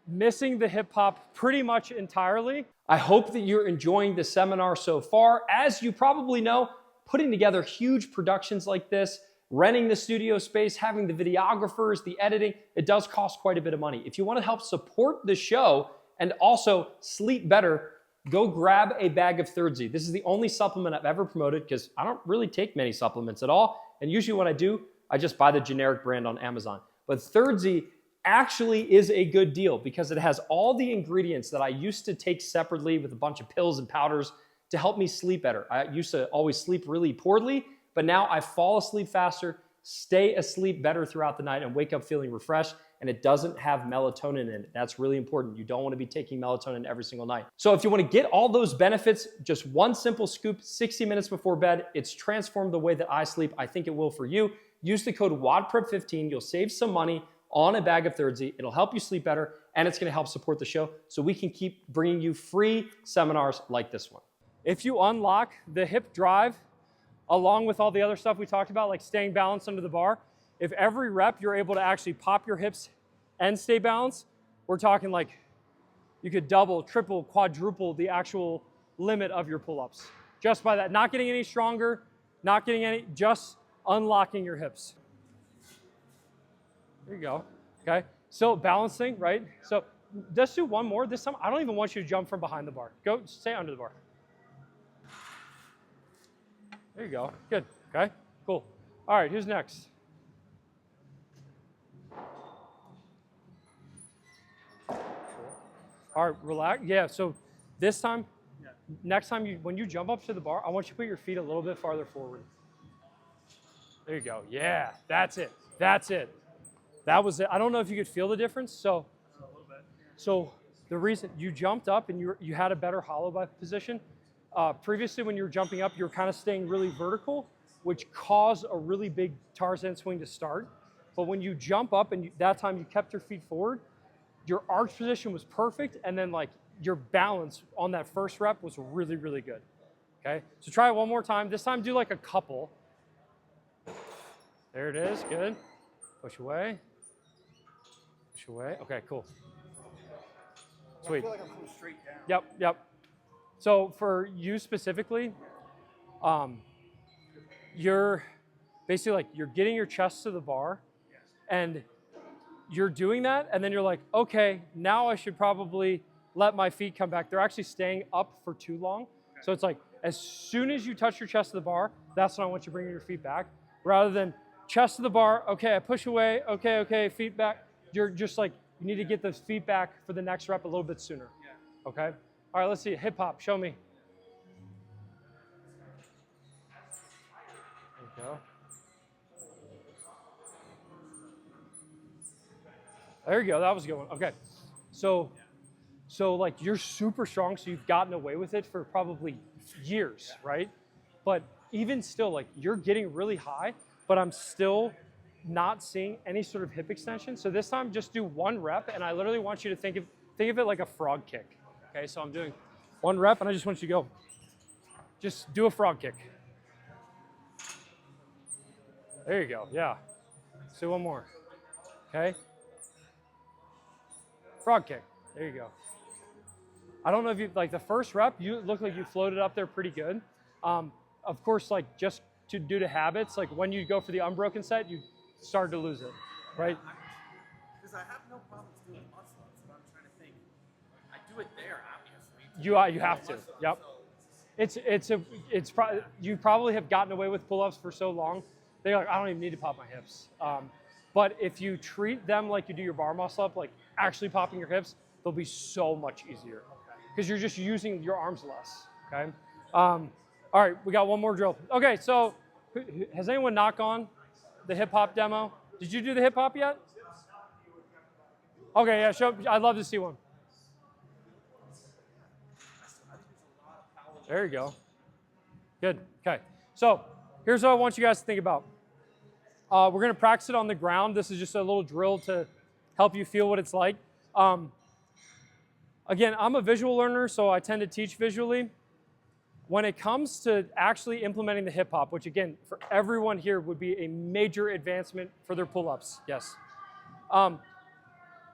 A: missing the hip hop pretty much entirely.
C: I hope that you're enjoying the seminar so far. As you probably know, putting together huge productions like this, renting the studio space, having the videographers, the editing, it does cost quite a bit of money. If you want to help support the show and also sleep better, go grab a bag of Thirdzy. This is the only supplement I've ever promoted because I don't really take many supplements at all. And usually when I do, I just buy the generic brand on Amazon. But Thirdzy actually is a good deal because it has all the ingredients that I used to take separately with a bunch of pills and powders to help me sleep better. I used to always sleep really poorly, but now I fall asleep faster, stay asleep better throughout the night, and wake up feeling refreshed, and it doesn't have melatonin in it. That's really important. You don't want to be taking melatonin every single night. So if you want to get all those benefits, just one simple scoop, 60 minutes before bed, it's transformed the way that I sleep. I think it will for you. Use the code WADPREP15. You'll save some money on a bag of Thirdzy. It'll help you sleep better, and it's going to help support the show so we can keep bringing you free seminars like this one.
A: If you unlock the hip drive, along with all the other stuff we talked about, like staying balanced under the bar, if every rep you're able to actually pop your hips and stay balanced, we're talking like you could double, triple, quadruple the actual limit of your pull-ups. Just by that, not getting any stronger, not getting any, just unlocking your hips. There you go, okay? So balancing, right? So let's do one more. This time, I don't even want you to jump from behind the bar. Go, stay under the bar. There you go, good, okay, cool. All right, who's next? All right, relax, yeah, so this time, next time, when you jump up to the bar, I want you to put your feet a little bit farther forward. There you go, yeah, that's it, that's it. That was it. I don't know if you could feel the difference, so. A little bit. So the reason you jumped up and you had a better hollow body position, previously when you were jumping up, you were kind of staying really vertical, which caused a really big Tarzan swing to start. But when you jump up and that time you kept your feet forward, your arch position was perfect, and then like your balance on that first rep was really, really good. Okay, so try it one more time. This time do like a couple. There it is, good. Push away. Push away. Okay, cool. Sweet.
D: I feel like I'm going straight down.
A: Yep, yep. So for you specifically, you're basically like, you're getting your chest to the bar and you're doing that. And then you're like, okay, now I should probably let my feet come back. They're actually staying up for too long. So it's like, as soon as you touch your chest to the bar, that's when I want you bringing your feet back. Rather than chest to the bar, okay, I push away, okay, feet back. You're just like, you need to get those feet back for the next rep a little bit sooner, okay? All right, let's see, hip hop, show me. There you go. There you go, that was a good one, okay. So like you're super strong, so you've gotten away with it for probably years, right? But even still, like you're getting really high, but I'm still not seeing any sort of hip extension. So this time just do 1 rep, and I literally want you to think of it like a frog kick. Okay, so I'm doing 1 rep, and I just want you to go, just do a frog kick. There you go, yeah. Let's do 1 more, okay? Frog kick, there you go. I don't know if you, like the first rep, you look like you floated up there pretty good. Of course, like just due to habits, like when you go for the unbroken set, you start to lose it, right?
D: Because I have no problems doing muscle ups, but I'm trying to think. I do it there, obviously.
A: You have to, yep. You probably have gotten away with pull-ups for so long, they're like, I don't even need to pop my hips. But if you treat them like you do your bar muscle up, like actually popping your hips, they'll be so much easier. Because you're just using your arms less, okay? All right, we got 1 more drill. Okay, so has anyone not gone the hip hop demo? Did you do the hip hop yet? Okay, yeah, I'd love to see one. There you go. Good, okay. So here's what I want you guys to think about. We're gonna practice it on the ground. This is just a little drill to help you feel what it's like. Again, I'm a visual learner, so I tend to teach visually. When it comes to actually implementing the hip hop, which again, for everyone here would be a major advancement for their pull-ups, yes.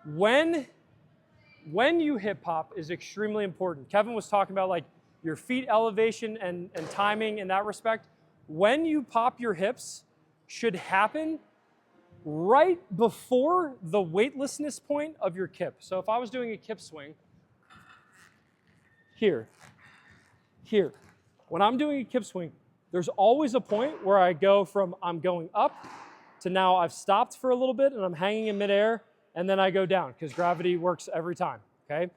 A: When you hip hop is extremely important. Kevin was talking about like your feet elevation and timing in that respect. When you pop your hips should happen right before the weightlessness point of your kip. So if I was doing a kip swing, here. When I'm doing a kip swing, there's always a point where I go from I'm going up to now I've stopped for a little bit and I'm hanging in midair, and then I go down because gravity works every time, okay?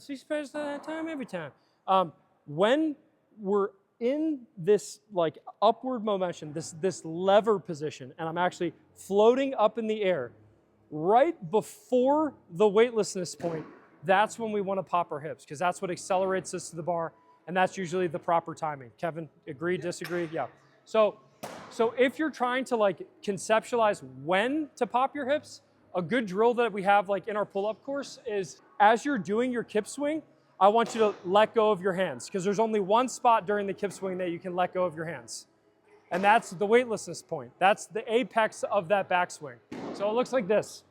A: She spends that time every time. When we're in this like upward momentum, this lever position, and I'm actually floating up in the air, right before the weightlessness point, that's when we want to pop our hips because that's what accelerates us to the bar, and that's usually the proper timing. Kevin, agree, disagree? Yeah. So if you're trying to like conceptualize when to pop your hips, a good drill that we have like in our pull-up course is as you're doing your kip swing, I want you to let go of your hands because there's only 1 spot during the kip swing that you can let go of your hands. And that's the weightlessness point. That's the apex of that backswing. So it looks like this.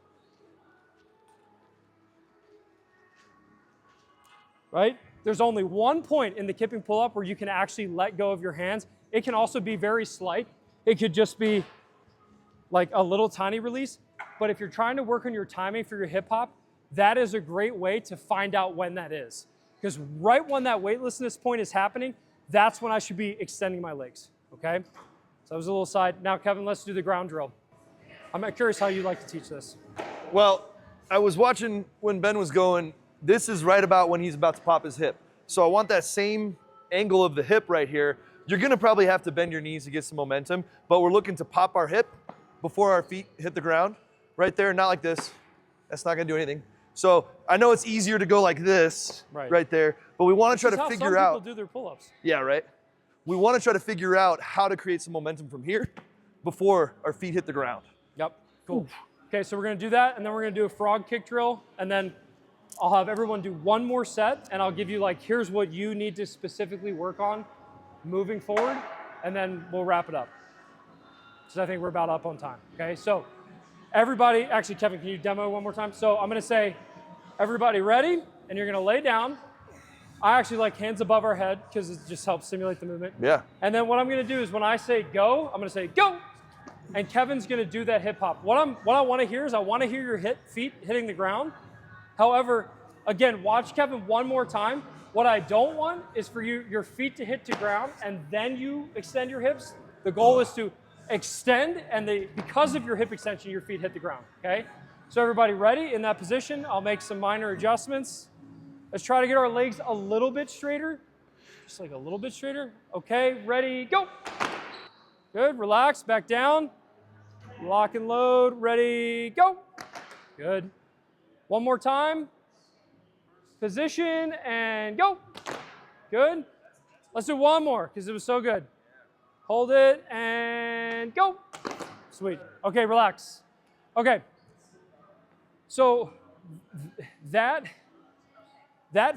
A: Right? There's only 1 point in the kipping pull-up where you can actually let go of your hands. It can also be very slight. It could just be like a little tiny release. But if you're trying to work on your timing for your hip hop, that is a great way to find out when that is. Because right when that weightlessness point is happening, that's when I should be extending my legs, okay? So that was a little side. Now, Kevin, let's do the ground drill. I'm curious how you like to teach this.
B: Well, I was watching when Ben was going. This is right about when he's about to pop his hip. So I want that same angle of the hip right here. You're gonna probably have to bend your knees to get some momentum, but we're looking to pop our hip before our feet hit the ground. Right there, not like this. That's not gonna do anything. So I know it's easier to go like this, right there, but we wanna try to figure out.
A: Some people do their pull-ups.
B: Yeah, right? We wanna try to figure out how to create some momentum from here before our feet hit the ground.
A: Yep, cool. Okay, so we're gonna do that, and then we're gonna do a frog kick drill, and then I'll have everyone do 1 more set, and I'll give you like, here's what you need to specifically work on moving forward, and then we'll wrap it up. Because I think we're about up on time, okay? So everybody, actually Kevin, can you demo 1 more time? So I'm gonna say, everybody ready? And you're gonna lay down, I actually like hands above our head because it just helps simulate the movement.
B: Yeah.
A: And then what I'm gonna do is when I say go, I'm gonna say go. And Kevin's gonna do that hip hop. What I wanna hear is I wanna hear your feet hitting the ground. However, again, watch Kevin one more time. What I don't want is for your feet to hit the ground and then you extend your hips. The goal is to extend and because of your hip extension, your feet hit the ground, okay? So everybody ready in that position? I'll make some minor adjustments. Let's try to get our legs a little bit straighter. Just like a little bit straighter. Okay, ready, go. Good, relax, back down. Lock and load, ready, go. Good. One more time. Position and go. Good. Let's do one more because it was so good. Hold it and go. Sweet. Okay, relax. Okay. So that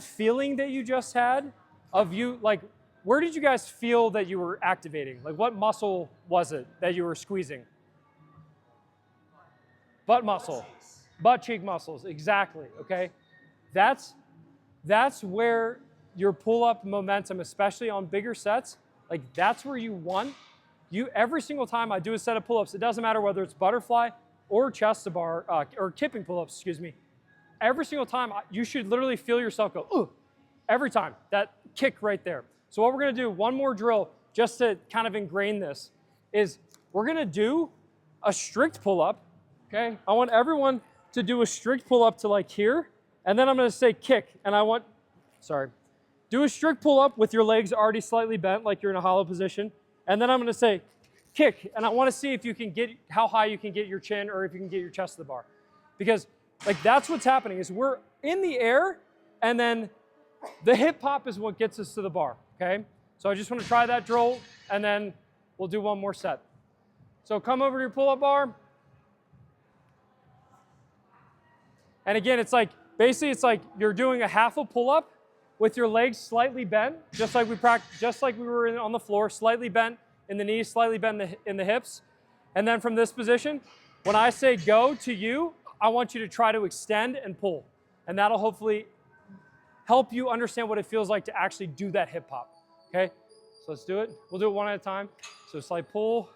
A: feeling that you just had of you, like, where did you guys feel that you were activating? Like, what muscle was it that you were squeezing? Butt muscle. Butt cheek muscles, exactly, okay? That's where your pull-up momentum, especially on bigger sets, like that's where you want. Every single time I do a set of pull-ups, it doesn't matter whether it's butterfly or chest to bar, or kipping pull-ups, excuse me. Every single time, you should literally feel yourself go, ooh, every time, that kick right there. So what we're gonna do, one more drill, just to kind of ingrain this, is we're gonna do a strict pull-up, okay? I want everyone to do a strict pull-up to like here, and then I'm gonna say kick, and do a strict pull-up with your legs already slightly bent, like you're in a hollow position, and then I'm gonna say kick, and I wanna see if you can get, how high you can get your chin, or if you can get your chest to the bar. Because like that's what's happening, is we're in the air, and then the hip hop is what gets us to the bar, okay? So I just wanna try that drill, and then we'll do one more set. So come over to your pull-up bar. And again, it's like, basically it's like you're doing a half a pull-up with your legs slightly bent, just like we were on the floor, slightly bent in the knees, slightly bent in the hips. And then from this position, when I say go to you, I want you to try to extend and pull. And that'll hopefully help you understand what it feels like to actually do that hip hop, okay? So let's do it. We'll do it one at a time. So slight pull,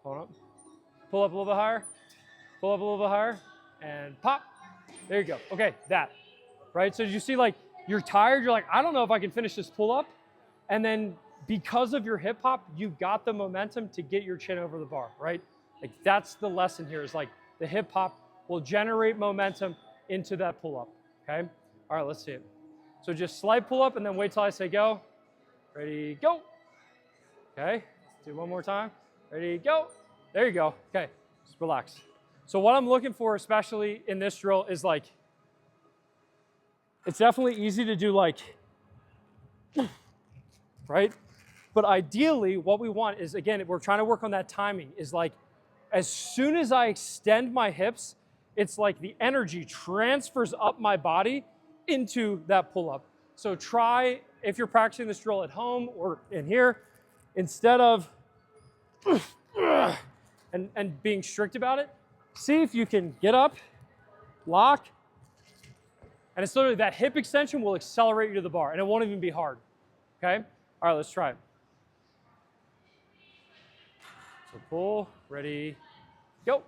A: hold up, pull up a little bit higher, pull up a little bit higher, and pop. There you go. Okay, that, right? So you see, like, you're tired, you're like, I don't know if I can finish this pull-up. And then because of your hip hop, you got the momentum to get your chin over the bar, right? Like, that's the lesson here, is like the hip hop will generate momentum into that pull-up, okay? All right, let's see it. So just slight pull-up and then wait till I say go. Ready, go. Okay, let's do one more time. Ready, go. There you go. Okay, just relax. So what I'm looking for, especially in this drill, is like, it's definitely easy to do like, right? But ideally, what we want is, again, we're trying to work on that timing, is like, as soon as I extend my hips, it's like the energy transfers up my body into that pull-up. So try, if you're practicing this drill at home or in here, instead of and being strict about it, see if you can get up, lock, and it's literally that hip extension will accelerate you to the bar, and it won't even be hard, okay? All right, let's try it. So pull, ready, go.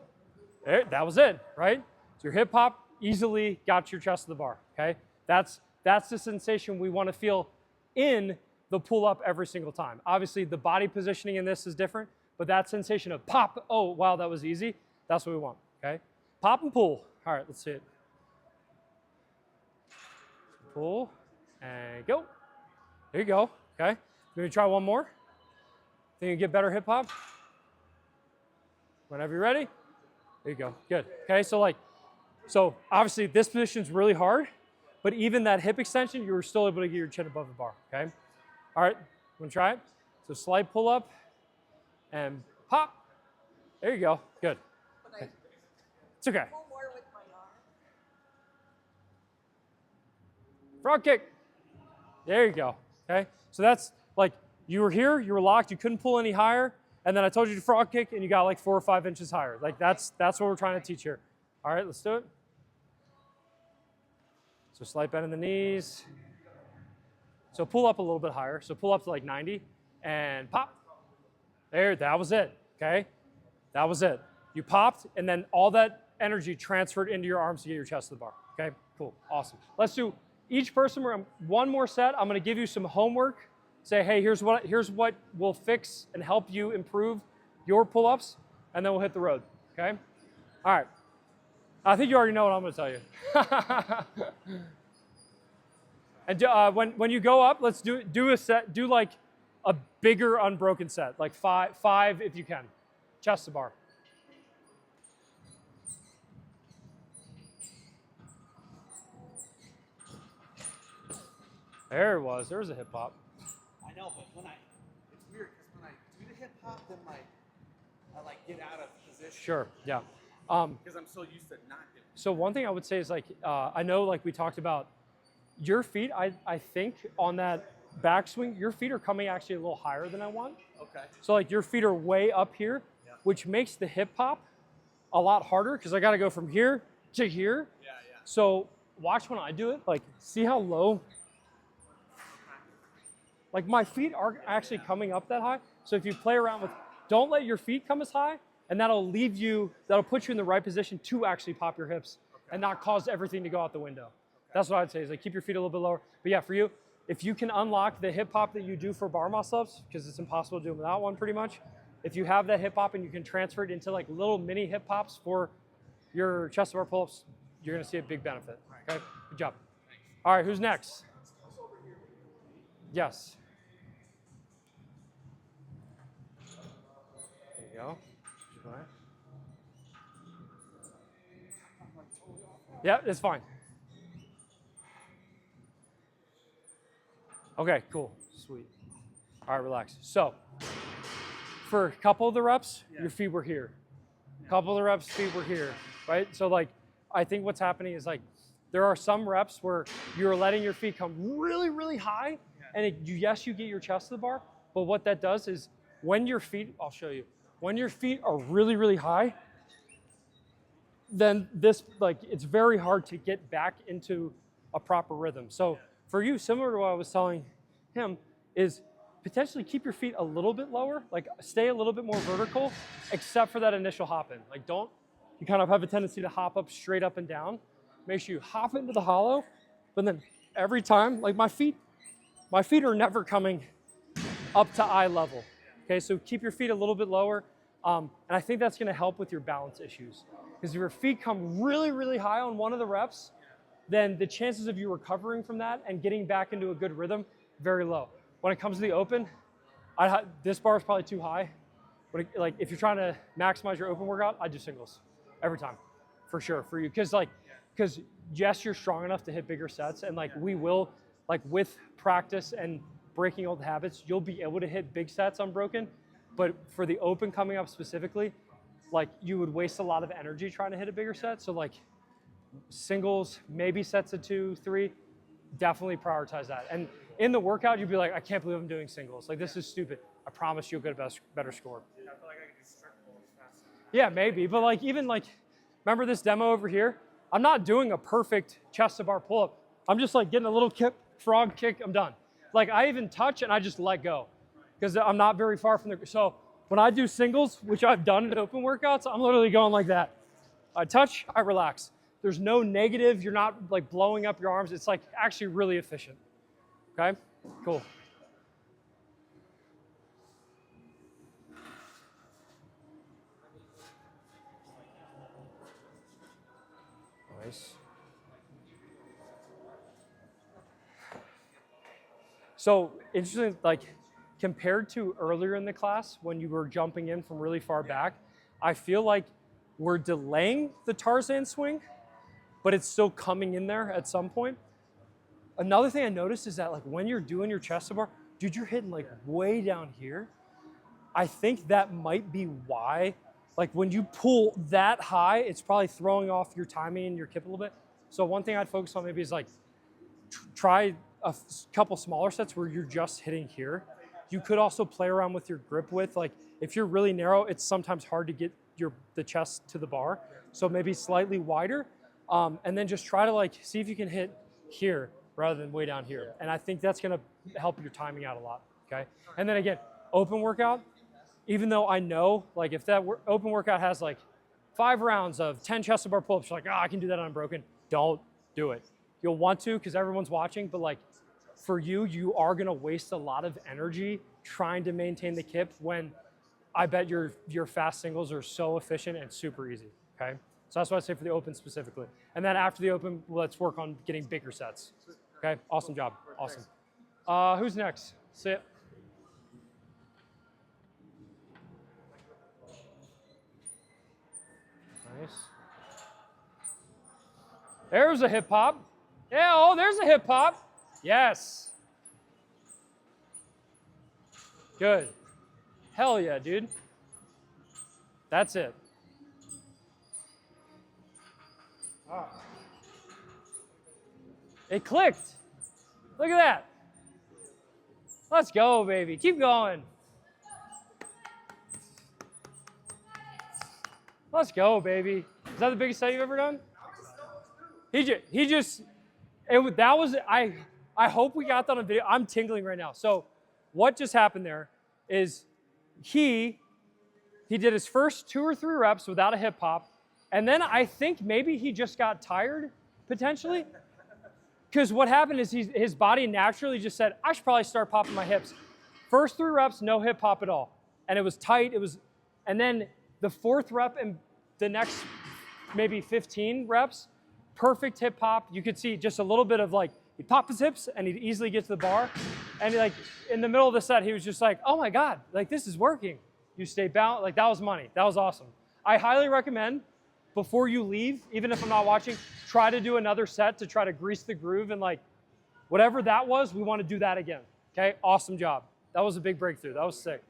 A: There, that was it, right? So your hip hop easily got your chest to the bar, okay? That's the sensation we want to feel in the pull-up every single time. Obviously, the body positioning in this is different, but that sensation of pop, oh, wow, that was easy, that's what we want, okay? Pop and pull. All right, let's see it. Pull and go. There you go, okay? Maybe try one more. Think you can get better hip hop? Whenever you're ready. There you go, good. Okay, so obviously this position's really hard, but even that hip extension, you were still able to get your chin above the bar, okay? All right, wanna try it? So slight pull up and pop. There you go, good. Okay. It's okay. Frog kick. There you go, okay? So that's like, you were here, you were locked, you couldn't pull any higher, and then I told you to frog kick and you got like 4 or 5 inches higher. Like that's what we're trying to teach here. All right, let's do it. So slight bend in the knees. So pull up a little bit higher. So pull up to like 90 and pop. There, that was it, okay? That was it. You popped, and then all that energy transferred into your arms to get your chest to the bar, okay? Cool, awesome. Let's do each person, one more set. I'm gonna give you some homework. Say, hey, here's what will fix and help you improve your pull-ups, and then we'll hit the road, okay? All right. I think you already know what I'm gonna tell you. And when you go up, let's do a set, do like a bigger unbroken set, like five if you can. Chest to bar. There it was. There's a hip hop.
D: I know, but it's weird because when I do the hip hop, then I like get out of position.
A: Sure. Yeah.
D: Because I'm so used to not doing it.
A: So one thing I would say is like I know like we talked about your feet. I think on that backswing, your feet are coming actually a little higher than I want.
D: Okay.
A: So like your feet are way up here, which makes the hip hop a lot harder because I got to go from here to here.
D: Yeah.
A: So watch when I do it. Like see how low. Like my feet aren't actually coming up that high. So if you play around with, don't let your feet come as high, and that'll put you in the right position to actually pop your hips and not cause everything to go out the window. That's what I'd say is like keep your feet a little bit lower. But yeah, for you, if you can unlock the hip hop that you do for bar muscle ups, because it's impossible to do them without one pretty much. If you have that hip hop and you can transfer it into like little mini hip hops for your chest to bar pull-ups, you're gonna see a big benefit, okay? Good job. All right, who's next? Yes. There you go. Yeah, it's fine. Okay, cool, sweet. All right, relax. So, for a couple of the reps, your feet were here. A couple of the reps, feet were here, right? So like, I think what's happening is like, there are some reps where you're letting your feet come really, really high, and yes, you get your chest to the bar, but what that does is when your feet, I'll show you, when your feet are really, really high, then this, like, it's very hard to get back into a proper rhythm. So for you, similar to what I was telling him, is potentially keep your feet a little bit lower, like stay a little bit more vertical, except for that initial hop in. Like you kind of have a tendency to hop up straight up and down. Make sure you hop into the hollow, but then every time, like my feet are never coming up to eye level. Okay, so keep your feet a little bit lower. And I think that's gonna help with your balance issues. Because if your feet come really, really high on one of the reps, then the chances of you recovering from that and getting back into a good rhythm, very low. When it comes to the open, this bar is probably too high. But like if you're trying to maximize your open workout, I do singles every time, for sure, for you. Because yes, you're strong enough to hit bigger sets, and like we will, like with practice and breaking old habits, you'll be able to hit big sets unbroken. But for the open coming up specifically, like you would waste a lot of energy trying to hit a bigger set. So like singles, maybe sets of 2, 3, definitely prioritize that. And in the workout, you'd be like, I can't believe I'm doing singles. Like this is stupid. I promise you'll get a better score.
D: I feel like I could do strict pulls faster.
A: Yeah, maybe, but like even like, remember this demo over here? I'm not doing a perfect chest to bar pull-up. I'm just like getting a little frog kick, I'm done. Like I even touch and I just let go because I'm not very far from the, so when I do singles, which I've done in open workouts, I'm literally going like that. I touch, I relax. There's no negative, you're not like blowing up your arms. It's like actually really efficient, okay? Cool. Nice. So interesting, like compared to earlier in the class when you were jumping in from really far back, I feel like we're delaying the Tarzan swing, but it's still coming in there at some point. Another thing I noticed is that like when you're doing your chest to bar, dude, you're hitting like way down here. I think that might be why, like when you pull that high, it's probably throwing off your timing and your kip a little bit. So one thing I'd focus on maybe is like try a couple smaller sets where you're just hitting here. You could also play around with your grip width. Like if you're really narrow, it's sometimes hard to get the chest to the bar. So maybe slightly wider. And then just try to like, see if you can hit here. rather than way down here. And I think that's gonna help your timing out a lot, okay? And then again, open workout, even though I know, like if that open workout has like 5 rounds of 10 chest to bar pull-ups, you're like, oh, I can do that unbroken. Don't do it. You'll want to because everyone's watching, but like for you, you are gonna waste a lot of energy trying to maintain the kip when I bet your fast singles are so efficient and super easy, okay? So that's what I say for the open specifically. And then after the open, let's work on getting bigger sets. Okay, awesome job, awesome. Who's next? Sit. Nice. There's a hip hop. Yeah, oh, there's a hip hop. Yes. Good. Hell yeah, dude. That's it. Oh. It clicked. Look at that. Let's go, baby. Keep going. Let's go, baby. Is that the biggest set you've ever done? I hope we got that on video. I'm tingling right now. So what just happened there is he did his first 2 or 3 reps without a hip hop. And then I think maybe he just got tired, potentially. Because what happened is his body naturally just said, I should probably start popping my hips. First 3 reps, no hip hop at all. And it was tight, and then the 4th rep and the next maybe 15 reps, perfect hip hop. You could see just a little bit of like, he'd pop his hips and he'd easily get to the bar. And like in the middle of the set, he was just like, oh my God, like this is working. You stay balanced, like that was money. That was awesome. I highly recommend before you leave, even if I'm not watching, try to do another set to try to grease the groove and like whatever that was, we want to do that again. Okay, awesome job. That was a big breakthrough. That was sick.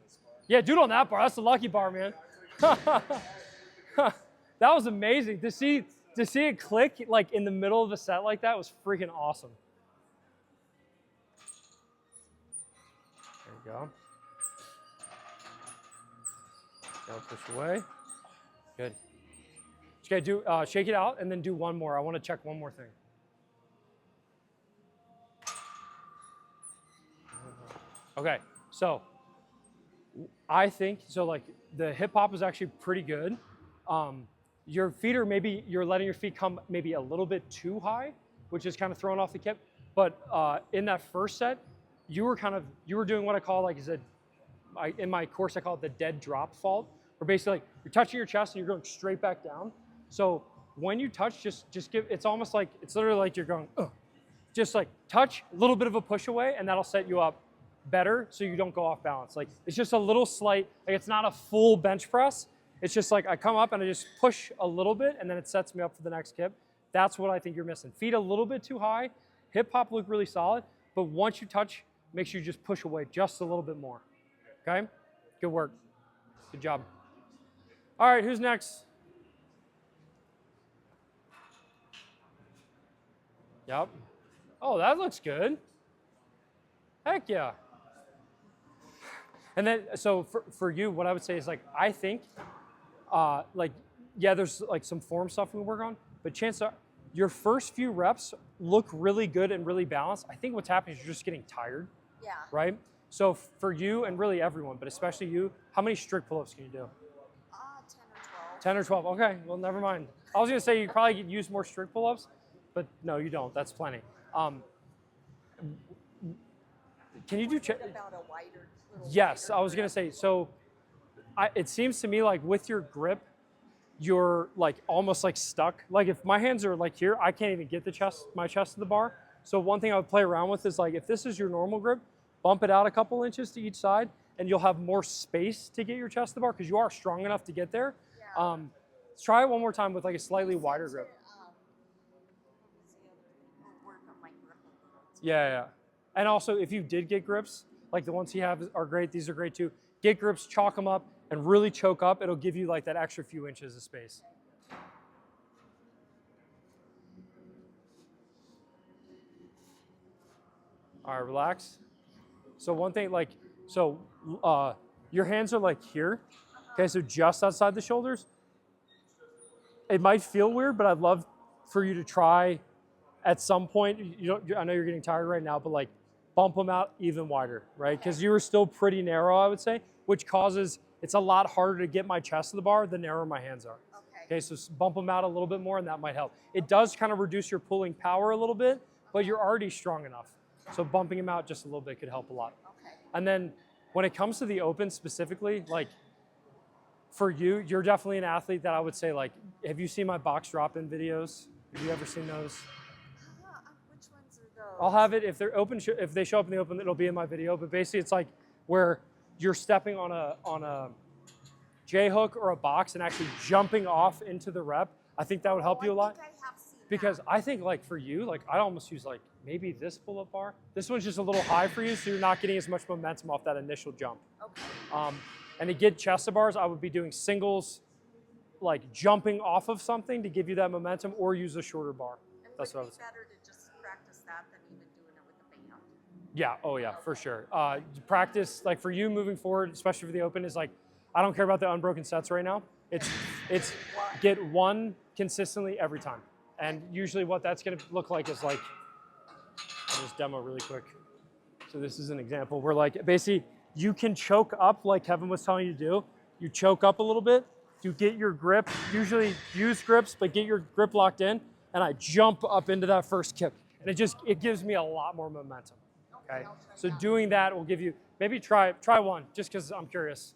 A: Yeah, dude on that bar, that's the lucky bar, man. That was amazing. To see it click like in the middle of a set like that was freaking awesome. There you go. Go push away. Good. Okay, shake it out and then do one more. I want to check one more thing. Okay, so I think, so like the hip hop is actually pretty good. Your feet are maybe, you're letting your feet come maybe a little bit too high, which is kind of throwing off the kip. But in that first set, you were doing what I call like, in my course, I call it the dead drop fault, where basically like you're touching your chest and you're going straight back down. So when you touch, just give, it's almost like, it's literally like you're going, just like touch, a little bit of a push away, and that'll set you up better so you don't go off balance. Like it's just a little slight, like it's not a full bench press. It's just like I come up and I just push a little bit and then it sets me up for the next kip. That's what I think you're missing. Feet a little bit too high, hip hop look really solid, but once you touch, make sure you just push away just a little bit more, okay? Good work, good job. All right, who's next? Yep. Oh, that looks good. Heck yeah. And then, so for you, what I would say is like, I think, like, yeah, there's like some form stuff we work on, but chances are your first few reps look really good and really balanced. I think what's happening is you're just getting tired.
E: Yeah.
A: Right? So for you and really everyone, but especially you, how many strict pull-ups can you do?
E: 10 or 12.
A: 10 or 12, okay, well, never mind. I was gonna say you probably could use more strict pull-ups, but no, you don't, that's plenty. Can you do?
E: About a wider,
A: Yes, I was gonna say, so it seems to me like with your grip, you're like almost like stuck. Like if my hands are like here, I can't even get my chest to the bar. So one thing I would play around with is like, if this is your normal grip, bump it out a couple inches to each side and you'll have more space to get your chest to the bar because you are strong enough to get there.
E: Yeah.
A: Let's try it one more time with like a slightly wider grip. Yeah. And also if you did get grips, like the ones he has are great, these are great too. Get grips, chalk them up, and really choke up. It'll give you like that extra few inches of space. All right, relax. So one thing, like, so your hands are like here, okay, so just outside the shoulders. It might feel weird, but I'd love for you to try at some point, I know you're getting tired right now, but like bump them out even wider, right? Because you were still pretty narrow, I would say, which causes, it's a lot harder to get my chest to the bar the narrower my hands are. Okay, so bump them out a little bit more and that might help. It does kind of reduce your pulling power a little bit, but you're already strong enough. So bumping them out just a little bit could help a lot.
E: Okay.
A: And then when it comes to the open specifically, like for you, you're definitely an athlete that I would say, like, have you seen my box drop-in videos? Have you ever seen those?
E: Which ones are those?
A: I'll have it, if they're open, if they show up in the open, it'll be in my video, but basically it's like where you're stepping on a J-hook or a box and actually jumping off into the rep. I think that would help you a lot.
E: I think I have seen
A: Because
E: that.
A: I think like for you, like I'd almost use like maybe this pull-up bar. This one's just a little high for you, so you're not getting as much momentum off that initial jump.
E: Okay.
A: And to get chest to bars, I would be doing singles, like jumping off of something to give you that momentum, or use a shorter bar.
E: And
A: That's what I
E: would
A: would
E: it
A: say.
E: be better to just practice that than even doing it with the band?
A: Yeah, oh yeah, for sure. Practice, like for you moving forward, especially for the open, is like, I don't care about the unbroken sets right now. It's get one consistently every time. And usually what that's gonna look like is like, I'll just demo really quick. So this is an example where like, basically you can choke up like Kevin was telling you to do. You choke up a little bit, you get your grip, usually use grips, but get your grip locked in, and I jump up into that first kick. And it gives me a lot more momentum, okay? So doing that will give you, maybe try one, just because I'm curious.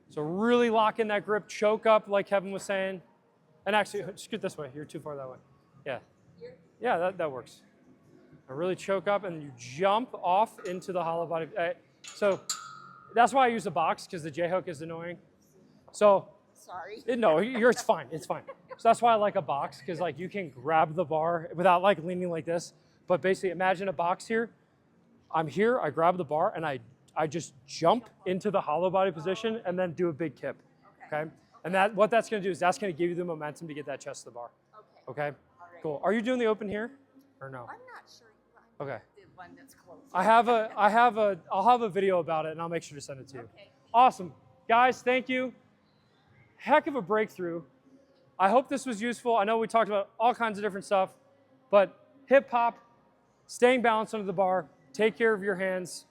A: So really lock in that grip, choke up like Kevin was saying. And actually, scoot this way, you're too far that way. Yeah, yeah, that works. And really choke up and you jump off into the hollow body. So that's why I use the box, because the J-hook is annoying. So,
E: Sorry.
A: no, it's fine, it's fine. So that's why I like a box, because like you can grab the bar without like leaning like this. But basically imagine a box here. I'm here, I grab the bar, and I just jump into the hollow body position and then do a big kip, okay? And what that's gonna do is that's gonna give you the momentum to get that chest to the bar, okay? Cool, are you doing the open here, or no?
E: I'm not sure.
A: Okay.
E: The one that's close.
A: I'll have a video about it and I'll make sure to send it to you.
E: Okay.
A: Awesome. Guys, thank you. Heck of a breakthrough. I hope this was useful. I know we talked about all kinds of different stuff, but hip hop, staying balanced under the bar, take care of your hands,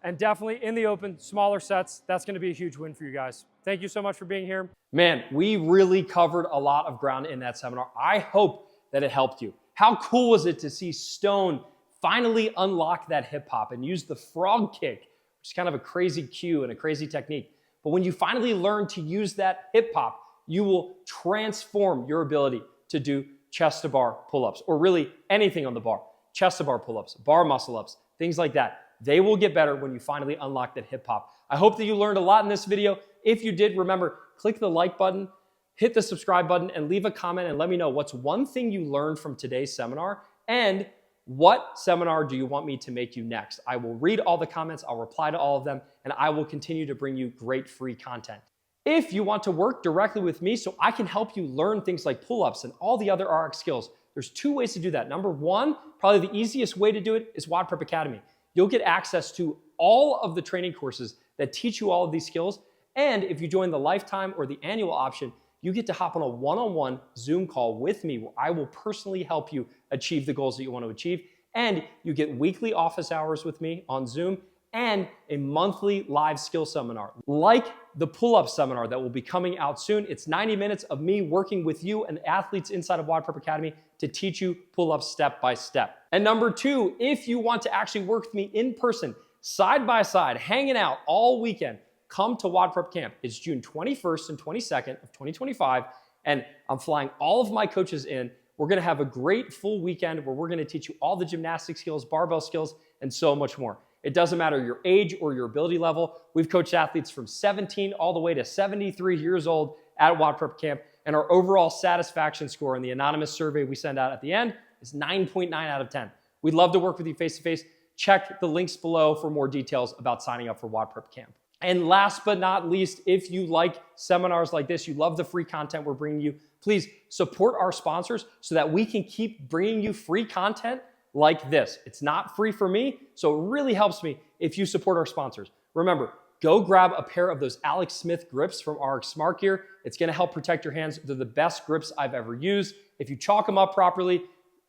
A: and definitely in the open, smaller sets, that's gonna be a huge win for you guys. Thank you so much for being here.
C: Man, we really covered a lot of ground in that seminar. I hope that it helped you. How cool was it to see Stone finally unlock that hip hop and use the frog kick, which is kind of a crazy cue and a crazy technique. But when you finally learn to use that hip hop, you will transform your ability to do chest to bar pull-ups, or really anything on the bar. Chest to bar pull-ups, bar muscle ups, things like that. They will get better when you finally unlock that hip hop. I hope that you learned a lot in this video. If you did, remember, click the like button, hit the subscribe button, and leave a comment and let me know what's one thing you learned from today's seminar, and what seminar do you want me to make you next? I will read all the comments, I'll reply to all of them, and I will continue to bring you great free content. If you want to work directly with me so I can help you learn things like pull-ups and all the other RX skills, there's two ways to do that. Number one, probably the easiest way to do it is WODprep Academy. You'll get access to all of the training courses that teach you all of these skills, and if you join the lifetime or the annual option, you get to hop on a one-on-one Zoom call with me where I will personally help you achieve the goals that you want to achieve. And you get weekly office hours with me on Zoom and a monthly live skill seminar, like the pull-up seminar that will be coming out soon. It's 90 minutes of me working with you and athletes inside of WODprep Academy to teach you pull-ups step by step. And number two, if you want to actually work with me in person, side by side, hanging out all weekend, come to WadPrep Camp. It's June 21st and 22nd of 2025, and I'm flying all of my coaches in. We're gonna have a great full weekend where we're gonna teach you all the gymnastic skills, barbell skills, and so much more. It doesn't matter your age or your ability level. We've coached athletes from 17 all the way to 73 years old at WadPrep Camp, and our overall satisfaction score in the anonymous survey we send out at the end is 9.9 out of 10. We'd love to work with you face-to-face. Check the links below for more details about signing up for WadPrep Camp. And last but not least, if you like seminars like this, you love the free content we're bringing you, please support our sponsors so that we can keep bringing you free content like this. It's not free for me, so it really helps me if you support our sponsors. Remember, go grab a pair of those Alex Smith grips from RX Smart Gear. It's gonna help protect your hands. They're the best grips I've ever used. If you chalk them up properly,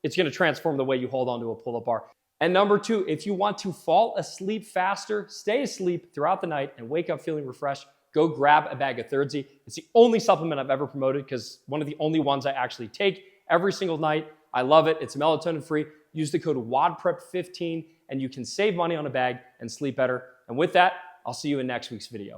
C: it's gonna transform the way you hold onto a pull-up bar. And number 2, if you want to fall asleep faster, stay asleep throughout the night, and wake up feeling refreshed, go grab a bag of Thirdzy. It's the only supplement I've ever promoted because one of the only ones I actually take every single night. I love it. It's melatonin free. Use the code WADPREP15 and you can save money on a bag and sleep better. And with that, I'll see you in next week's video.